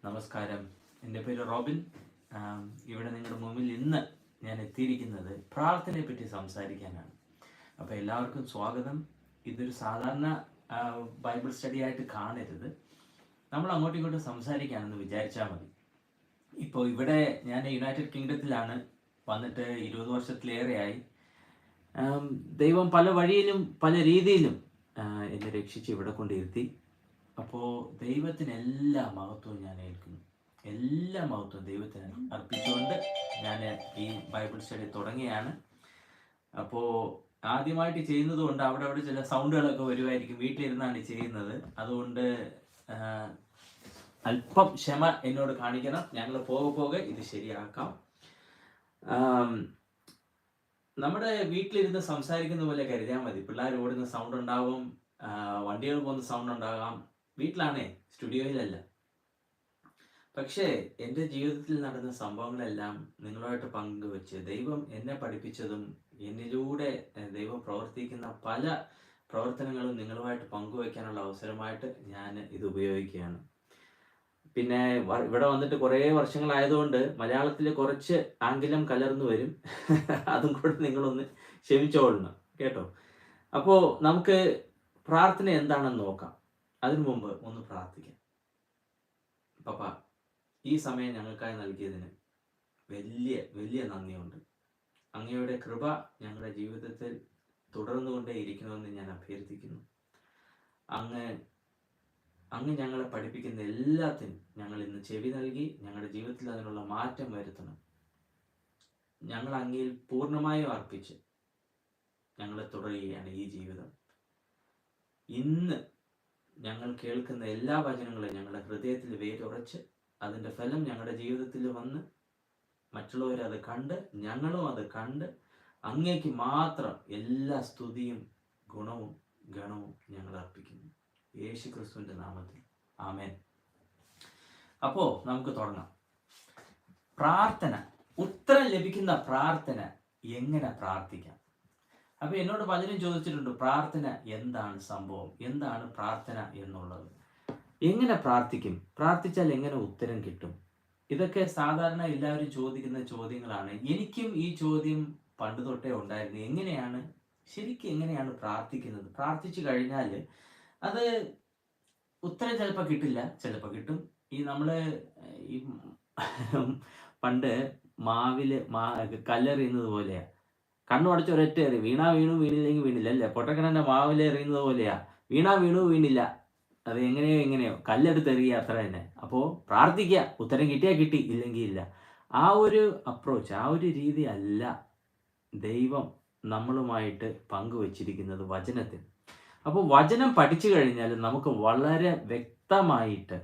നമസ്കാരം. എൻ്റെ പേര് റോബിൻ. ഇവിടെ നിങ്ങളുടെ മുമ്പിൽ ഇന്ന് ഞാൻ എത്തിയിരിക്കുന്നത് പ്രാർത്ഥനയെ പറ്റി സംസാരിക്കാനാണ്. അപ്പോൾ എല്ലാവർക്കും സ്വാഗതം. ഇതൊരു സാധാരണ ബൈബിൾ സ്റ്റഡി ആയിട്ട് കാണരുത്. നമ്മൾ അങ്ങോട്ടും ഇങ്ങോട്ടും സംസാരിക്കാനെന്ന് വിചാരിച്ചാൽ മതി. ഇപ്പോൾ ഇവിടെ ഞാൻ യുണൈറ്റഡ് കിങ്ഡത്തിലാണ്, വന്നിട്ട് 20 വർഷത്തിലേറെയായി. ദൈവം പല വഴിയിലും പല രീതിയിലും എന്നെ രക്ഷിച്ച് ഇവിടെ കൊണ്ടിരുത്തി. അപ്പോൾ ദൈവത്തിന് എല്ലാ മഹത്വവും ഞാൻ ഏൽക്കുന്നു. എല്ലാ മഹത്വവും ദൈവത്തിന് അർപ്പിച്ചുകൊണ്ട് ഞാൻ ഈ ബൈബിൾ സ്റ്റഡി തുടങ്ങിയാണ്. അപ്പോൾ ആദ്യമായിട്ട് ചെയ്യുന്നത് കൊണ്ട് അവിടെ ചില സൗണ്ടുകളൊക്കെ വരുമായിരിക്കും. വീട്ടിലിരുന്നാണ് ചെയ്യുന്നത്. അതുകൊണ്ട് അല്പം ക്ഷമ എന്നോട് കാണിക്കണം. ഞങ്ങൾ പോകെ ഇത് ശരിയാക്കാം. നമ്മുടെ വീട്ടിലിരുന്ന് സംസാരിക്കുന്ന പോലെ കരുതിയാൽ മതി. പിള്ളേർ ഓടുന്ന സൗണ്ട് ഉണ്ടാവും, വണ്ടികൾ പോകുന്ന സൗണ്ട് ഉണ്ടാകാം. വീട്ടിലാണേ, സ്റ്റുഡിയോയിലല്ല. പക്ഷേ എൻ്റെ ജീവിതത്തിൽ നടന്ന സംഭവങ്ങളെല്ലാം നിങ്ങളുമായിട്ട് പങ്കുവെച്ച് ദൈവം എന്നെ പഠിപ്പിച്ചതും എന്നിലൂടെ ദൈവം പ്രവർത്തിക്കുന്ന പല പ്രവർത്തനങ്ങളും നിങ്ങളുമായിട്ട് പങ്കുവെക്കാനുള്ള അവസരമായിട്ട് ഞാൻ ഇത് ഉപയോഗിക്കുകയാണ്. പിന്നെ ഇവിടെ വന്നിട്ട് കുറേ വർഷങ്ങളായതുകൊണ്ട് മലയാളത്തിൽ കുറച്ച് ആംഗലം കലർന്നു വരും. അതും കൂടെ നിങ്ങളൊന്ന് ക്ഷമിച്ചോളണം കേട്ടോ. അപ്പോൾ നമുക്ക് പ്രാർത്ഥന എന്താണെന്ന് നോക്കാം. അതിനു മുമ്പ് ഒന്ന് പ്രാർത്ഥിക്കാം. പപ്പ, ഈ സമയം ഞങ്ങൾക്കായി നൽകിയതിന് വലിയ വലിയ നന്ദിയുണ്ട്. അങ്ങയുടെ കൃപ ഞങ്ങളുടെ ജീവിതത്തിൽ തുടർന്നുകൊണ്ടേ ഇരിക്കണമെന്ന് ഞാൻ അഭ്യർത്ഥിക്കുന്നു. അങ്ങ് ഞങ്ങളെ പഠിപ്പിക്കുന്ന എല്ലാത്തിനും ഞങ്ങൾ ഇന്ന് ചെവി നൽകി ഞങ്ങളുടെ ജീവിതത്തിൽ അതിനുള്ള മാറ്റം വരുത്തണം. ഞങ്ങൾ അങ്ങയിൽ പൂർണ്ണമായും അർപ്പിച്ച് ഞങ്ങളെ തുടരുകയാണ് ഈ ജീവിതം. ഇന്ന് ഞങ്ങൾ കേൾക്കുന്ന എല്ലാ വചനങ്ങളും ഞങ്ങളുടെ ഹൃദയത്തിൽ വേരുറച്ച് അതിൻ്റെ ഫലം ഞങ്ങളുടെ ജീവിതത്തിൽ വന്ന് മറ്റുള്ളവരത് കണ്ട് ഞങ്ങളും അത് കണ്ട് അങ്ങേക്ക് മാത്രം എല്ലാ സ്തുതിയും ഗുണവും ഗണവും ഞങ്ങൾ അർപ്പിക്കുന്നു. യേശു ക്രിസ്തുവിൻ്റെ നാമത്തിൽ ആമേൻ. അപ്പോൾ നമുക്ക് തുടങ്ങാം. പ്രാർത്ഥന, ഉത്തരം ലഭിക്കുന്ന പ്രാർത്ഥന എങ്ങനെ പ്രാർത്ഥിക്കാം? അപ്പോൾ എന്നോട് പലരും ചോദിച്ചിട്ടുണ്ട്, പ്രാർത്ഥന എന്താണ് സംഭവം, എന്താണ് പ്രാർത്ഥന എന്നുള്ളത്, എങ്ങനെ പ്രാർത്ഥിക്കും, പ്രാർത്ഥിച്ചാൽ എങ്ങനെ ഉത്തരം കിട്ടും? ഇതൊക്കെ സാധാരണ എല്ലാവരും ചോദിക്കുന്ന ചോദ്യങ്ങളാണ്. എനിക്കും ഈ ചോദ്യം പണ്ട് തൊട്ടേ ഉണ്ടായിരുന്നു. ശരിക്കും എങ്ങനെയാണ് പ്രാർത്ഥിക്കുന്നത്? പ്രാർത്ഥിച്ചു കഴിഞ്ഞാൽ അത് ഉത്തരം ചിലപ്പോൾ കിട്ടില്ല, ചിലപ്പോൾ കിട്ടും. ഈ പണ്ട് മാവില് കല്ലെറിയുന്നത് പോലെയാണ്. കണ്ണു അടച്ച് ഒരൊറ്റ എറി, വീണാ വീണു, വീണില്ലെങ്കിൽ വീണില്ല അല്ലേ? പൊട്ടക്കണൻ്റെ മാവിൽ എറിയുന്നത് പോലെയാ. വീണാ വീണു, വീണില്ല, അത് എങ്ങനെയോ കല്ലെടുത്ത് എറിയുക, അത്ര തന്നെ. അപ്പോൾ പ്രാർത്ഥിക്കുക, ഉത്തരം കിട്ടിയാൽ കിട്ടി, ഇല്ലെങ്കിൽ ഇല്ല. ആ ഒരു അപ്രോച്ച്, ആ ഒരു രീതി അല്ല ദൈവം നമ്മളുമായിട്ട് പങ്കുവച്ചിരിക്കുന്നത് വചനത്തിൽ. അപ്പോൾ വചനം പഠിച്ചു കഴിഞ്ഞാൽ നമുക്ക് വളരെ വ്യക്തമായിട്ട്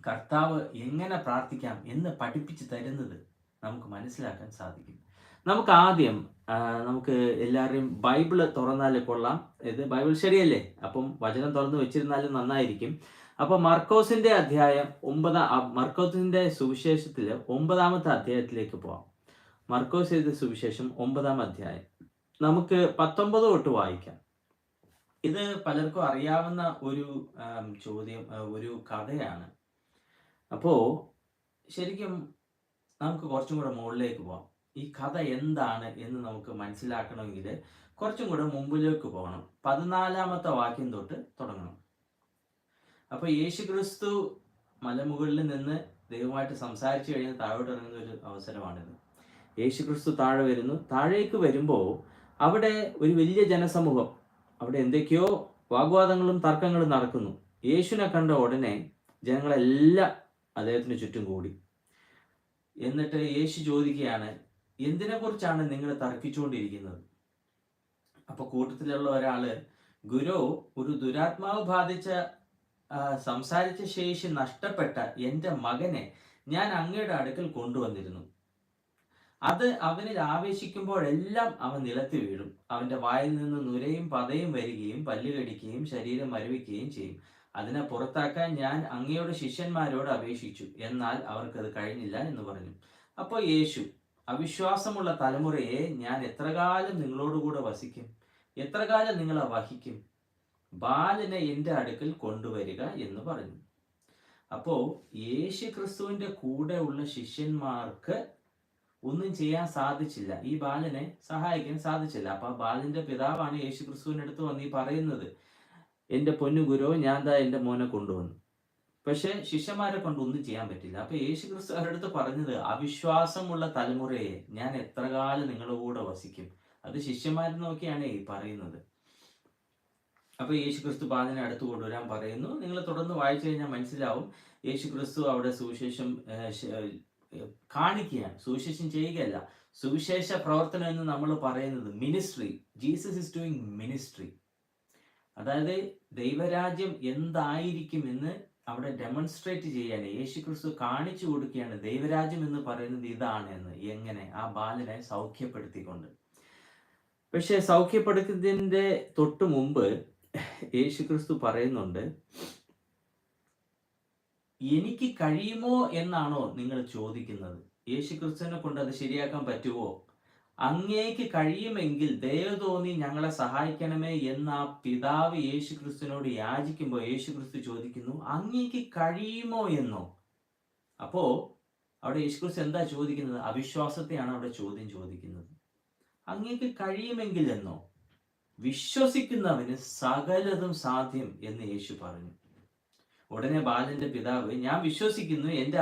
കർത്താവ് എങ്ങനെ പ്രാർത്ഥിക്കാം എന്ന് പഠിപ്പിച്ച് തരുന്നത് നമുക്ക് മനസ്സിലാക്കാൻ സാധിക്കും. നമുക്ക് ആദ്യം നമുക്ക് എല്ലാവരെയും ബൈബിള് തുറന്നാൽ കൊള്ളാം. ഇത് ബൈബിൾ ശരിയല്ലേ? അപ്പം വചനം തുറന്ന് വെച്ചിരുന്നാലും നന്നായിരിക്കും. അപ്പോൾ മർക്കോസിന്റെ സുവിശേഷത്തിൽ 9-ാമത്തെ അധ്യായത്തിലേക്ക് പോവാം. മർക്കോസ് എഴുതിയ സുവിശേഷം 9-ാം അധ്യായം നമുക്ക് 19 തൊട്ട് വായിക്കാം. ഇത് പലർക്കും അറിയാവുന്ന ഒരു കഥയാണ്. അപ്പോൾ ശരിക്കും നമുക്ക് കുറച്ചും കൂടെ മുകളിലേക്ക് പോകാം. ഈ കഥ എന്താണ് എന്ന് നമുക്ക് മനസ്സിലാക്കണമെങ്കിൽ കുറച്ചും കൂടെ മുമ്പിലേക്ക് പോകണം. 14-ാമത്തെ വാക്യം തൊട്ട് തുടങ്ങണം. അപ്പോൾ യേശുക്രിസ്തു മലമുകളിൽ നിന്ന് ദൈവമായിട്ട് സംസാരിച്ചു കഴിഞ്ഞ് താഴോട്ട് ഇറങ്ങുന്ന ഒരു അവസരമാണിത്. യേശുക്രിസ്തു താഴെ വരുന്നു. താഴേക്ക് വരുമ്പോൾ അവിടെ ഒരു വലിയ ജനസമൂഹം, അവിടെ എന്തൊക്കെയോ വാഗ്വാദങ്ങളും തർക്കങ്ങളും നടക്കുന്നു. യേശുവിനെ കണ്ട ഉടനെ ജനങ്ങളെല്ലാം അദ്ദേഹത്തിന് ചുറ്റും കൂടി. എന്നിട്ട് യേശു ചോദിക്കുകയാണ്, എന്തിനെ കുറിച്ചാണ് നിങ്ങൾ തർക്കിച്ചുകൊണ്ടിരിക്കുന്നത്? അപ്പൊ കൂട്ടത്തിലുള്ള ഒരാള്, ഗുരു, ഒരു ദുരാത്മാവ് ബാധിച്ച സംസാരിച്ച ശേഷി നഷ്ടപ്പെട്ട എൻ്റെ മകനെ ഞാൻ അങ്ങയുടെ അടുക്കൽ കൊണ്ടുവന്നിരുന്നു. അത് അവനിൽ ആവേശിക്കുമ്പോഴെല്ലാം അവൻ നിലത്ത് വീഴും. അവന്റെ വായിൽ നിന്ന് നുരയും പതയും വരികയും പല്ലുകടിക്കുകയും ശരീരം മരവിക്കുകയും ചെയ്യും. അതിനെ പുറത്താക്കാൻ ഞാൻ അങ്ങയുടെ ശിഷ്യന്മാരോട് അപേക്ഷിച്ചു, എന്നാൽ അവർക്കത് കഴിഞ്ഞില്ല എന്ന് പറഞ്ഞു. അപ്പോൾ യേശു, അവിശ്വാസമുള്ള തലമുറയെ, ഞാൻ എത്ര കാലം നിങ്ങളോടുകൂടെ വസിക്കും? എത്ര കാലം നിങ്ങളെ വഹിക്കും? ബാലനെ എൻ്റെ അടുക്കൽ കൊണ്ടുവരിക എന്ന് പറഞ്ഞു. അപ്പോ യേശു ക്രിസ്തുവിന്റെ കൂടെ ഉള്ള ശിഷ്യന്മാർക്ക് ഒന്നും ചെയ്യാൻ സാധിച്ചില്ല, ഈ ബാലനെ സഹായിക്കാൻ സാധിച്ചില്ല. അപ്പൊ ആ ബാലന്റെ പിതാവാണ് യേശു ക്രിസ്തുവിന്റെ അടുത്ത് വന്ന് ഈ പറയുന്നത്, എന്റെ പൊന്നു ഗുരു, ഞാൻ ദാ എന്റെ മോനെ കൊണ്ടുവന്നു. പക്ഷെ ശിഷ്യന്മാരെ കൊണ്ട് ഒന്നും ചെയ്യാൻ പറ്റില്ല. അപ്പൊ യേശു ക്രിസ്തു അവരുടെ അടുത്ത് പറഞ്ഞത്, അവിശ്വാസമുള്ള തലമുറയെ ഞാൻ എത്ര കാലം നിങ്ങളുടെ കൂടെ വസിക്കും. അത് ശിഷ്യന്മാരെ നോക്കിയാണ് ഈ പറയുന്നത്. അപ്പൊ യേശു ക്രിസ്തു ബാലനെ അടുത്ത് കൊണ്ടുവരാൻ പറയുന്നു. നിങ്ങൾ തുടർന്ന് വായിച്ചു കഴിഞ്ഞാൽ മനസ്സിലാവും. യേശു ക്രിസ്തു അവിടെ സുവിശേഷം കാണിക്കുകയാണ്, സുവിശേഷം ചെയ്യുകയല്ല. സുവിശേഷ പ്രവർത്തനം എന്ന് നമ്മൾ പറയുന്നത് ministry. Jesus is doing ministry. അതായത് ദൈവരാജ്യം എന്തായിരിക്കും എന്ന് അവിടെ ഡെമോൺസ്ട്രേറ്റ് ചെയ്യാൻ യേശു ക്രിസ്തു കാണിച്ചു കൊടുക്കുകയാണ്. ദൈവരാജ്യം എന്ന് പറയുന്നത് ഇതാണ് എന്ന്. എങ്ങനെ? ആ ബാലനെ സൗഖ്യപ്പെടുത്തിക്കൊണ്ട്. പക്ഷെ സൗഖ്യപ്പെടുത്തുന്നതിന്റെ തൊട്ട് മുമ്പ് യേശു ക്രിസ്തു പറയുന്നുണ്ട്, എനിക്ക് കഴിയുമോ എന്നാണോ നിങ്ങൾ ചോദിക്കുന്നത്? യേശു ക്രിസ്തുവിനെ കൊണ്ട് അത് ശരിയാക്കാൻ പറ്റുമോ? അങ്ങേക്ക് കഴിയുമെങ്കിൽ ദയവ് തോന്നി ഞങ്ങളെ സഹായിക്കണമേ എന്ന ആ പിതാവ് യേശു ക്രിസ്തുവിനോട് യാചിക്കുമ്പോൾ യേശു ക്രിസ്തു ചോദിക്കുന്നു, അങ്ങേക്ക് കഴിയുമോ എന്നോ? അപ്പോ അവിടെ യേശു ക്രിസ്തു എന്താ ചോദിക്കുന്നത്? അവിശ്വാസത്തെയാണ് അവിടെ ചോദ്യം ചോദിക്കുന്നത്. അങ്ങേക്ക് കഴിയുമെങ്കിൽ എന്നോ? വിശ്വസിക്കുന്നവന് സകലതും സാധ്യം എന്ന് യേശു പറഞ്ഞു. ഉടനെ ബാലന്റെ പിതാവ്, ഞാൻ വിശ്വസിക്കുന്നു, എന്റെ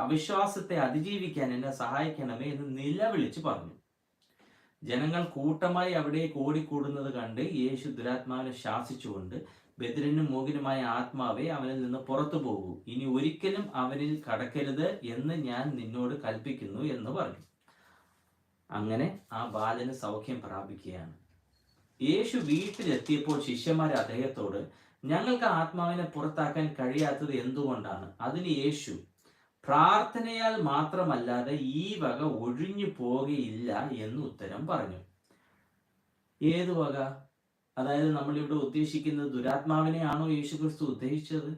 അവിശ്വാസത്തെ അതിജീവിക്കാൻ എന്നെ സഹായിക്കണമേ എന്ന് നിലവിളിച്ച് പറഞ്ഞു. ജനങ്ങൾ കൂട്ടമായി അവിടേക്ക് ഓടിക്കൂടുന്നത് കണ്ട് യേശു ദുരാത്മാവിനെ ശാസിച്ചുകൊണ്ട്, ബധിരനും മൂകനുമായ ആത്മാവെ അവനിൽ നിന്ന് പുറത്തു പോകൂ, ഇനി ഒരിക്കലും അവനിൽ കടക്കരുത് എന്ന് ഞാൻ നിന്നോട് കൽപ്പിക്കുന്നു എന്ന് പറഞ്ഞു. അങ്ങനെ ആ ബാലന് സൗഖ്യം പ്രാപിക്കുകയാണ്. യേശു വീട്ടിലെത്തിയപ്പോൾ ശിഷ്യന്മാർ അദ്ദേഹത്തോട്, ഞങ്ങൾക്ക് ആത്മാവിനെ പുറത്താക്കാൻ കഴിയാത്തത് എന്തുകൊണ്ടാണ്? അതിന് യേശു, പ്രാർത്ഥനയാൽ മാത്രമല്ലാതെ ഈ വക ഒഴിഞ്ഞു പോകുകയില്ല എന്ന് ഉത്തരം പറഞ്ഞു. ഏത് വക? അതായത് നമ്മളിവിടെ ഉദ്ദേശിക്കുന്നത് ദുരാത്മാവിനെയാണോ യേശു ക്രിസ്തു ഉദ്ദേശിച്ചത്?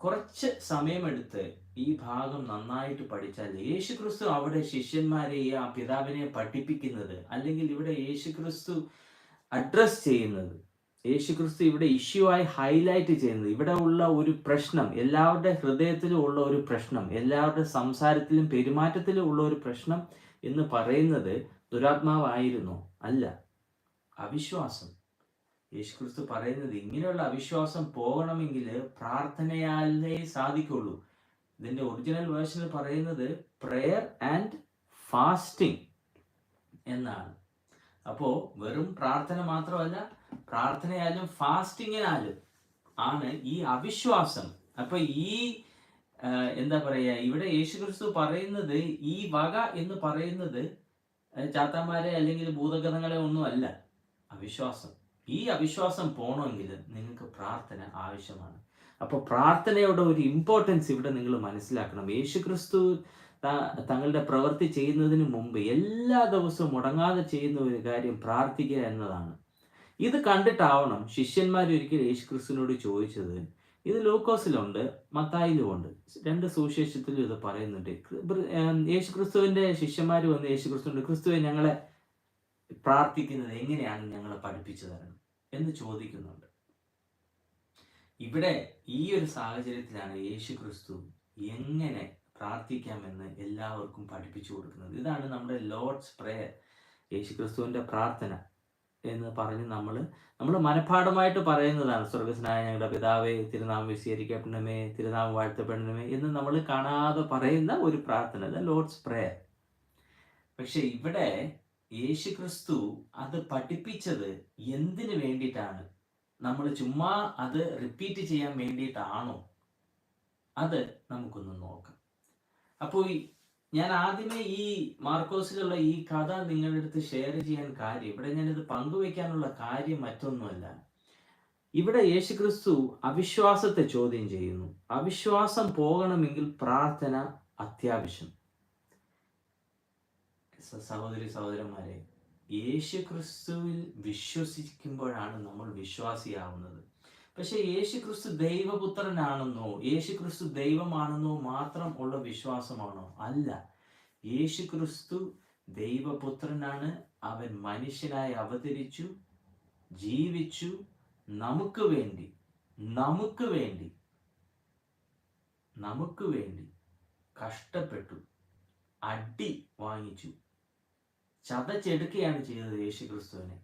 കുറച്ച് സമയമെടുത്ത് ഈ ഭാഗം നന്നായിട്ട് പഠിച്ചാൽ യേശു ക്രിസ്തു അവിടെ ശിഷ്യന്മാരെ ആ പിതാവിനെ പഠിപ്പിക്കുന്നത്, അല്ലെങ്കിൽ ഇവിടെ യേശു ക്രിസ്തു അഡ്രസ് ചെയ്യുന്നത്, യേശു ക്രിസ്തു ഇവിടെ ഇഷ്യൂ ആയി ഹൈലൈറ്റ് ചെയ്യുന്നത്, ഇവിടെ ഉള്ള ഒരു പ്രശ്നം, എല്ലാവരുടെ ഹൃദയത്തിലും ഉള്ള ഒരു പ്രശ്നം, എല്ലാവരുടെ സംസാരത്തിലും പെരുമാറ്റത്തിലും ഉള്ള ഒരു പ്രശ്നം എന്ന് പറയുന്നത് ദുരാത്മാവായിരുന്നോ? അല്ല, അവിശ്വാസം. യേശു ക്രിസ്തു പറയുന്നത്, ഇങ്ങനെയുള്ള അവിശ്വാസം പോകണമെങ്കിൽ പ്രാർത്ഥനയാലേ സാധിക്കുള്ളൂ. ഇതിന്റെ ഒറിജിനൽ വേർഷനിൽ പറയുന്നത് പ്രെയർ ആൻഡ് ഫാസ്റ്റിംഗ് എന്നാണ്. അപ്പോ വെറും പ്രാർത്ഥന മാത്രമല്ല, പ്രാർത്ഥനയാലും ഫാസ്റ്റിങ്ങിനാലും ആണ് ഈ അവിശ്വാസം. അപ്പൊ ഈ എന്താ പറയാ, ഇവിടെ യേശു ക്രിസ്തു പറയുന്നത് ഈ വക എന്ന് പറയുന്നത് ചാത്താന്മാരെ അല്ലെങ്കിൽ ഭൂതഗണങ്ങളെ ഒന്നും അല്ല, അവിശ്വാസം. ഈ അവിശ്വാസം പോകണമെങ്കിൽ നിങ്ങൾക്ക് പ്രാർത്ഥന ആവശ്യമാണ്. അപ്പോൾ പ്രാർത്ഥനയുടെ ഒരു ഇമ്പോർട്ടൻസ് ഇവിടെ നിങ്ങൾ മനസ്സിലാക്കണം. യേശു ക്രിസ്തു തങ്ങളുടെ പ്രവൃത്തി ചെയ്യുന്നതിന് മുമ്പ് എല്ലാ ദിവസവും മുടങ്ങാതെ ചെയ്യുന്ന ഒരു കാര്യം പ്രാർത്ഥിക്കുക എന്നതാണ്. ഇത് കണ്ടിട്ടാവണം ശിഷ്യന്മാർ ഒരിക്കൽ യേശു ക്രിസ്തുവിനോട് ചോദിച്ചത്. ഇത് ലൂക്കോസിലുണ്ട്, മത്തായിലുമുണ്ട്, രണ്ട് സുവിശേഷത്തിലും ഇത് പറയുന്നുണ്ട്. യേശു ക്രിസ്തുവിന്റെ ശിഷ്യന്മാർ വന്ന് യേശു ക്രിസ്തുവിനോട്, ക്രിസ്തുവെ, ഞങ്ങളെ പ്രാർത്ഥിക്കുന്നത് എങ്ങനെയാണ് ഞങ്ങളെ പഠിപ്പിച്ചു തരണം എന്ന് ചോദിക്കുന്നുണ്ട്. ഇവിടെ ഈ ഒരു സാഹചര്യത്തിലാണ് യേശു ക്രിസ്തു എങ്ങനെ പ്രാർത്ഥിക്കാമെന്ന് എല്ലാവർക്കും പഠിപ്പിച്ചു കൊടുക്കുന്നത്. ഇതാണ് നമ്മുടെ ലോർഡ്സ് പ്രേയർ, യേശു ക്രിസ്തുവിന്റെ പ്രാർത്ഥന എന്ന് പറഞ്ഞ് നമ്മൾ മനഃപാഠമായിട്ട് പറയുന്നതാണ്. സ്വർഗസ്നായ ഞങ്ങളുടെ പിതാവേ, തിരുനാമം വിശദീകരിക്കപ്പെടണമേ, തിരുനാമം വാഴ്ത്തപ്പെടണമേ എന്ന് നമ്മൾ കാണാതെ പറയുന്ന ഒരു പ്രാർത്ഥന, ലോർഡ്സ് പ്രേയർ. പക്ഷെ ഇവിടെ യേശു ക്രിസ്തു അത് പഠിപ്പിച്ചത് എന്തിനു വേണ്ടിയിട്ടാണ്? നമ്മൾ ചുമ്മാ അത് റിപ്പീറ്റ് ചെയ്യാൻ വേണ്ടിയിട്ടാണോ? അത് നമുക്കൊന്ന് നോക്കാം. അപ്പോൾ ഞാൻ ആദ്യമേ ഈ മാർക്കോസിലുള്ള ഈ കഥ നിങ്ങളുടെ അടുത്ത് ഷെയർ ചെയ്യാൻ കാര്യം, ഇവിടെ ഞാനിത് പങ്കുവെക്കാനുള്ള കാര്യം മറ്റൊന്നുമല്ല. ഇവിടെ യേശു ക്രിസ്തു അവിശ്വാസത്തെ ചോദ്യം ചെയ്യുന്നു. അവിശ്വാസം പോകണമെങ്കിൽ പ്രാർത്ഥന അത്യാവശ്യം. സഹോദരി സഹോദരന്മാരെ, യേശു ക്രിസ്തുവിൽ വിശ്വസിക്കുമ്പോഴാണ് നമ്മൾ വിശ്വാസിയാവുന്നത്. പക്ഷെ യേശു ക്രിസ്തു ദൈവപുത്രനാണെന്നോ യേശു ക്രിസ്തു ദൈവമാണെന്നോ മാത്രം ഉള്ള വിശ്വാസമാണോ? അല്ല. യേശു ക്രിസ്തു ദൈവപുത്രനാണ്. അവൻ മനുഷ്യനായി അവതരിച്ചു, ജീവിച്ചു, നമുക്ക് വേണ്ടി നമുക്ക് വേണ്ടി കഷ്ടപ്പെട്ടു, അടി വാങ്ങിച്ചു, ചതച്ചെടുക്കുകയാണ് ചെയ്തത് യേശുക്രിസ്തുവിനെ.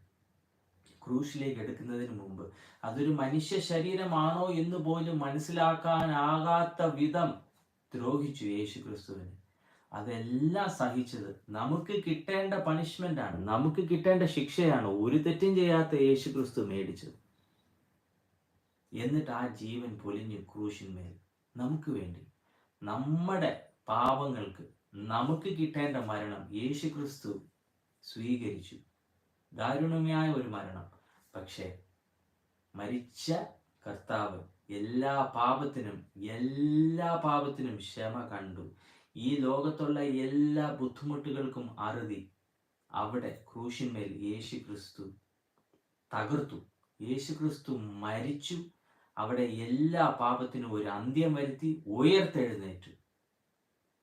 ക്രൂശിലേക്ക് എടുക്കുന്നതിന് മുമ്പ് അതൊരു മനുഷ്യ ശരീരമാണോ എന്ന് പോലും മനസ്സിലാക്കാനാകാത്ത വിധം ദ്രോഹിച്ചു യേശുക്രിസ്തുവിനെ. അതെല്ലാം സഹിച്ചത് നമുക്ക് കിട്ടേണ്ട പണിഷ്മെന്റ് ആണ്, നമുക്ക് കിട്ടേണ്ട ശിക്ഷയാണ് ഒരു തെറ്റും ചെയ്യാത്ത യേശുക്രിസ്തു മേടിച്ചത്. എന്നിട്ട് ആ ജീവൻ പൊലിഞ്ഞു ക്രൂശിന്മേൽ നമുക്ക് വേണ്ടി. നമ്മുടെ പാപങ്ങൾക്ക് നമുക്ക് കിട്ടേണ്ട മരണം യേശുക്രിസ്തു സ്വീകരിച്ചു. ദാരുണമായ ഒരു മരണം. പക്ഷേ മരിച്ച കർത്താവ് എല്ലാ പാപത്തിനും ക്ഷമ കണ്ടു. ഈ ലോകത്തുള്ള എല്ലാ ബുദ്ധിമുട്ടുകൾക്കും അറുതി അവിടെ ക്രൂശിന്മേൽ യേശുക്രിസ്തു തകർത്തു. യേശുക്രിസ്തു മരിച്ചു. അവിടെ എല്ലാ പാപത്തിനും ഒരു അന്ത്യം വരുത്തി ഉയർത്തെഴുന്നേറ്റു.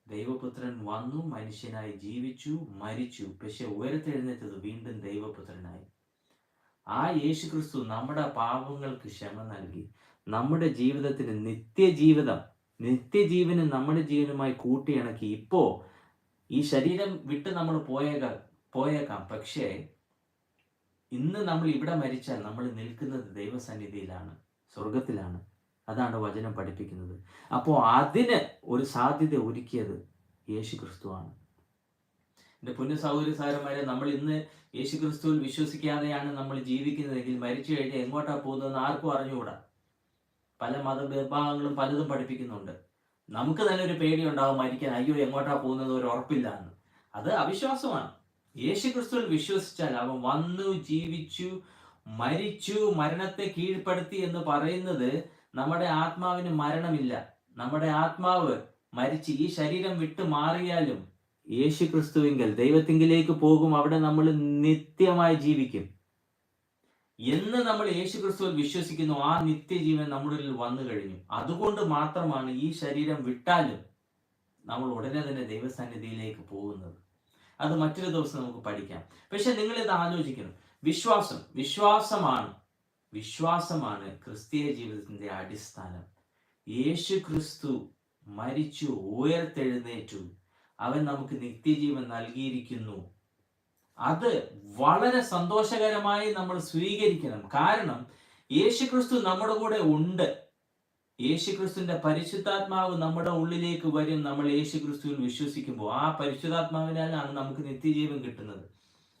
ദൈവപുത്രൻ വന്നു, മനുഷ്യനായി ജീവിച്ചു, മരിച്ചു. പക്ഷെ ഉയർത്തെഴുന്നേറ്റത് വീണ്ടും ദൈവപുത്രനായി. ആ യേശുക്രിസ്തു നമ്മുടെ പാപങ്ങൾക്ക് ക്ഷമ നൽകി നമ്മുടെ ജീവിതത്തിന് നിത്യജീവന് നമ്മുടെ ജീവനുമായി കൂട്ടിയിണക്കി. ഇപ്പോ ഈ ശരീരം വിട്ട് നമ്മൾ പോയേക്കാം. പക്ഷേ ഇന്ന് നമ്മൾ ഇവിടെ മരിച്ചാൽ നമ്മൾ നിൽക്കുന്നത് ദൈവസന്നിധിയിലാണ്, സ്വർഗത്തിലാണ്. അതാണ് വചനം പഠിപ്പിക്കുന്നത്. അപ്പോൾ അതിന് ഒരു സാധ്യത ഒരുക്കിയത് യേശുക്രിസ്തുവാണ്. എൻ്റെ പൊന്നു സഹോദരി സഹോദരന്മാരെ, നമ്മൾ ഇന്ന് യേശുക്രിസ്തുവിൽ വിശ്വസിക്കാതെയാണ് നമ്മൾ ജീവിക്കുന്നതെങ്കിൽ മരിച്ചു കഴിഞ്ഞാൽ എങ്ങോട്ടാ പോകുന്നതെന്ന് ആർക്കും അറിഞ്ഞുകൂടാ. പല മതവിഭാഗങ്ങളും പലതും പഠിപ്പിക്കുന്നുണ്ട്. നമുക്ക് തന്നെ ഒരു പേടി ഉണ്ടാവും മരിക്കാൻ, അയ്യോ എങ്ങോട്ടാ പോകുന്നത് ഒരു ഉറപ്പില്ല എന്ന്. അത് അവിശ്വാസമാണ്. യേശുക്രിസ്തുവിൽ വിശ്വസിച്ചാൽ അവൻ വന്നു, ജീവിച്ചു, മരിച്ചു, മരണത്തെ കീഴ്പ്പെടുത്തി എന്ന് പറയുന്നത് നമ്മുടെ ആത്മാവിന് മരണമില്ല. നമ്മുടെ ആത്മാവ് മരിച്ച് ഈ ശരീരം വിട്ടു മാറിയാലും യേശുക്രിസ്തുവിങ്കൽ ദൈവത്തിങ്കിലേക്ക് പോകും. അവിടെ നമ്മൾ നിത്യമായി ജീവിക്കും. എന്ന് നമ്മൾ യേശുക്രിസ്തുവിൽ വിശ്വസിക്കുന്നു, ആ നിത്യജീവൻ നമ്മുടെ വന്നു കഴിഞ്ഞു. അതുകൊണ്ട് മാത്രമാണ് ഈ ശരീരം വിട്ടാലും നമ്മൾ ഉടനെ തന്നെ ദൈവസന്നിധിയിലേക്ക് പോകുന്നത്. അത് മറ്റൊരു ദിവസം നമുക്ക് പഠിക്കാം. പക്ഷെ നിങ്ങൾ ഇത് ആലോചിക്കണം. വിശ്വാസമാണ് ക്രിസ്തീയ ജീവിതത്തിന്റെ അടിസ്ഥാനം. യേശുക്രിസ്തു മരിച്ചു, ഉയർത്തെഴുന്നേറ്റു. അവൻ നമുക്ക് നിത്യജീവൻ നൽകിയിരിക്കുന്നു. അത് വളരെ സന്തോഷകരമായി നമ്മൾ സ്വീകരിക്കണം. കാരണം യേശുക്രിസ്തു നമ്മുടെ കൂടെ ഉണ്ട്. യേശുക്രിസ്തുവിന്റെ പരിശുദ്ധാത്മാവ് നമ്മുടെ ഉള്ളിലേക്ക് വരും. നമ്മൾ യേശുക്രിസ്തുവിൽ വിശ്വസിക്കുമ്പോൾ ആ പരിശുദ്ധാത്മാവിനാലാണ് നമുക്ക് നിത്യജീവൻ കിട്ടുന്നത്.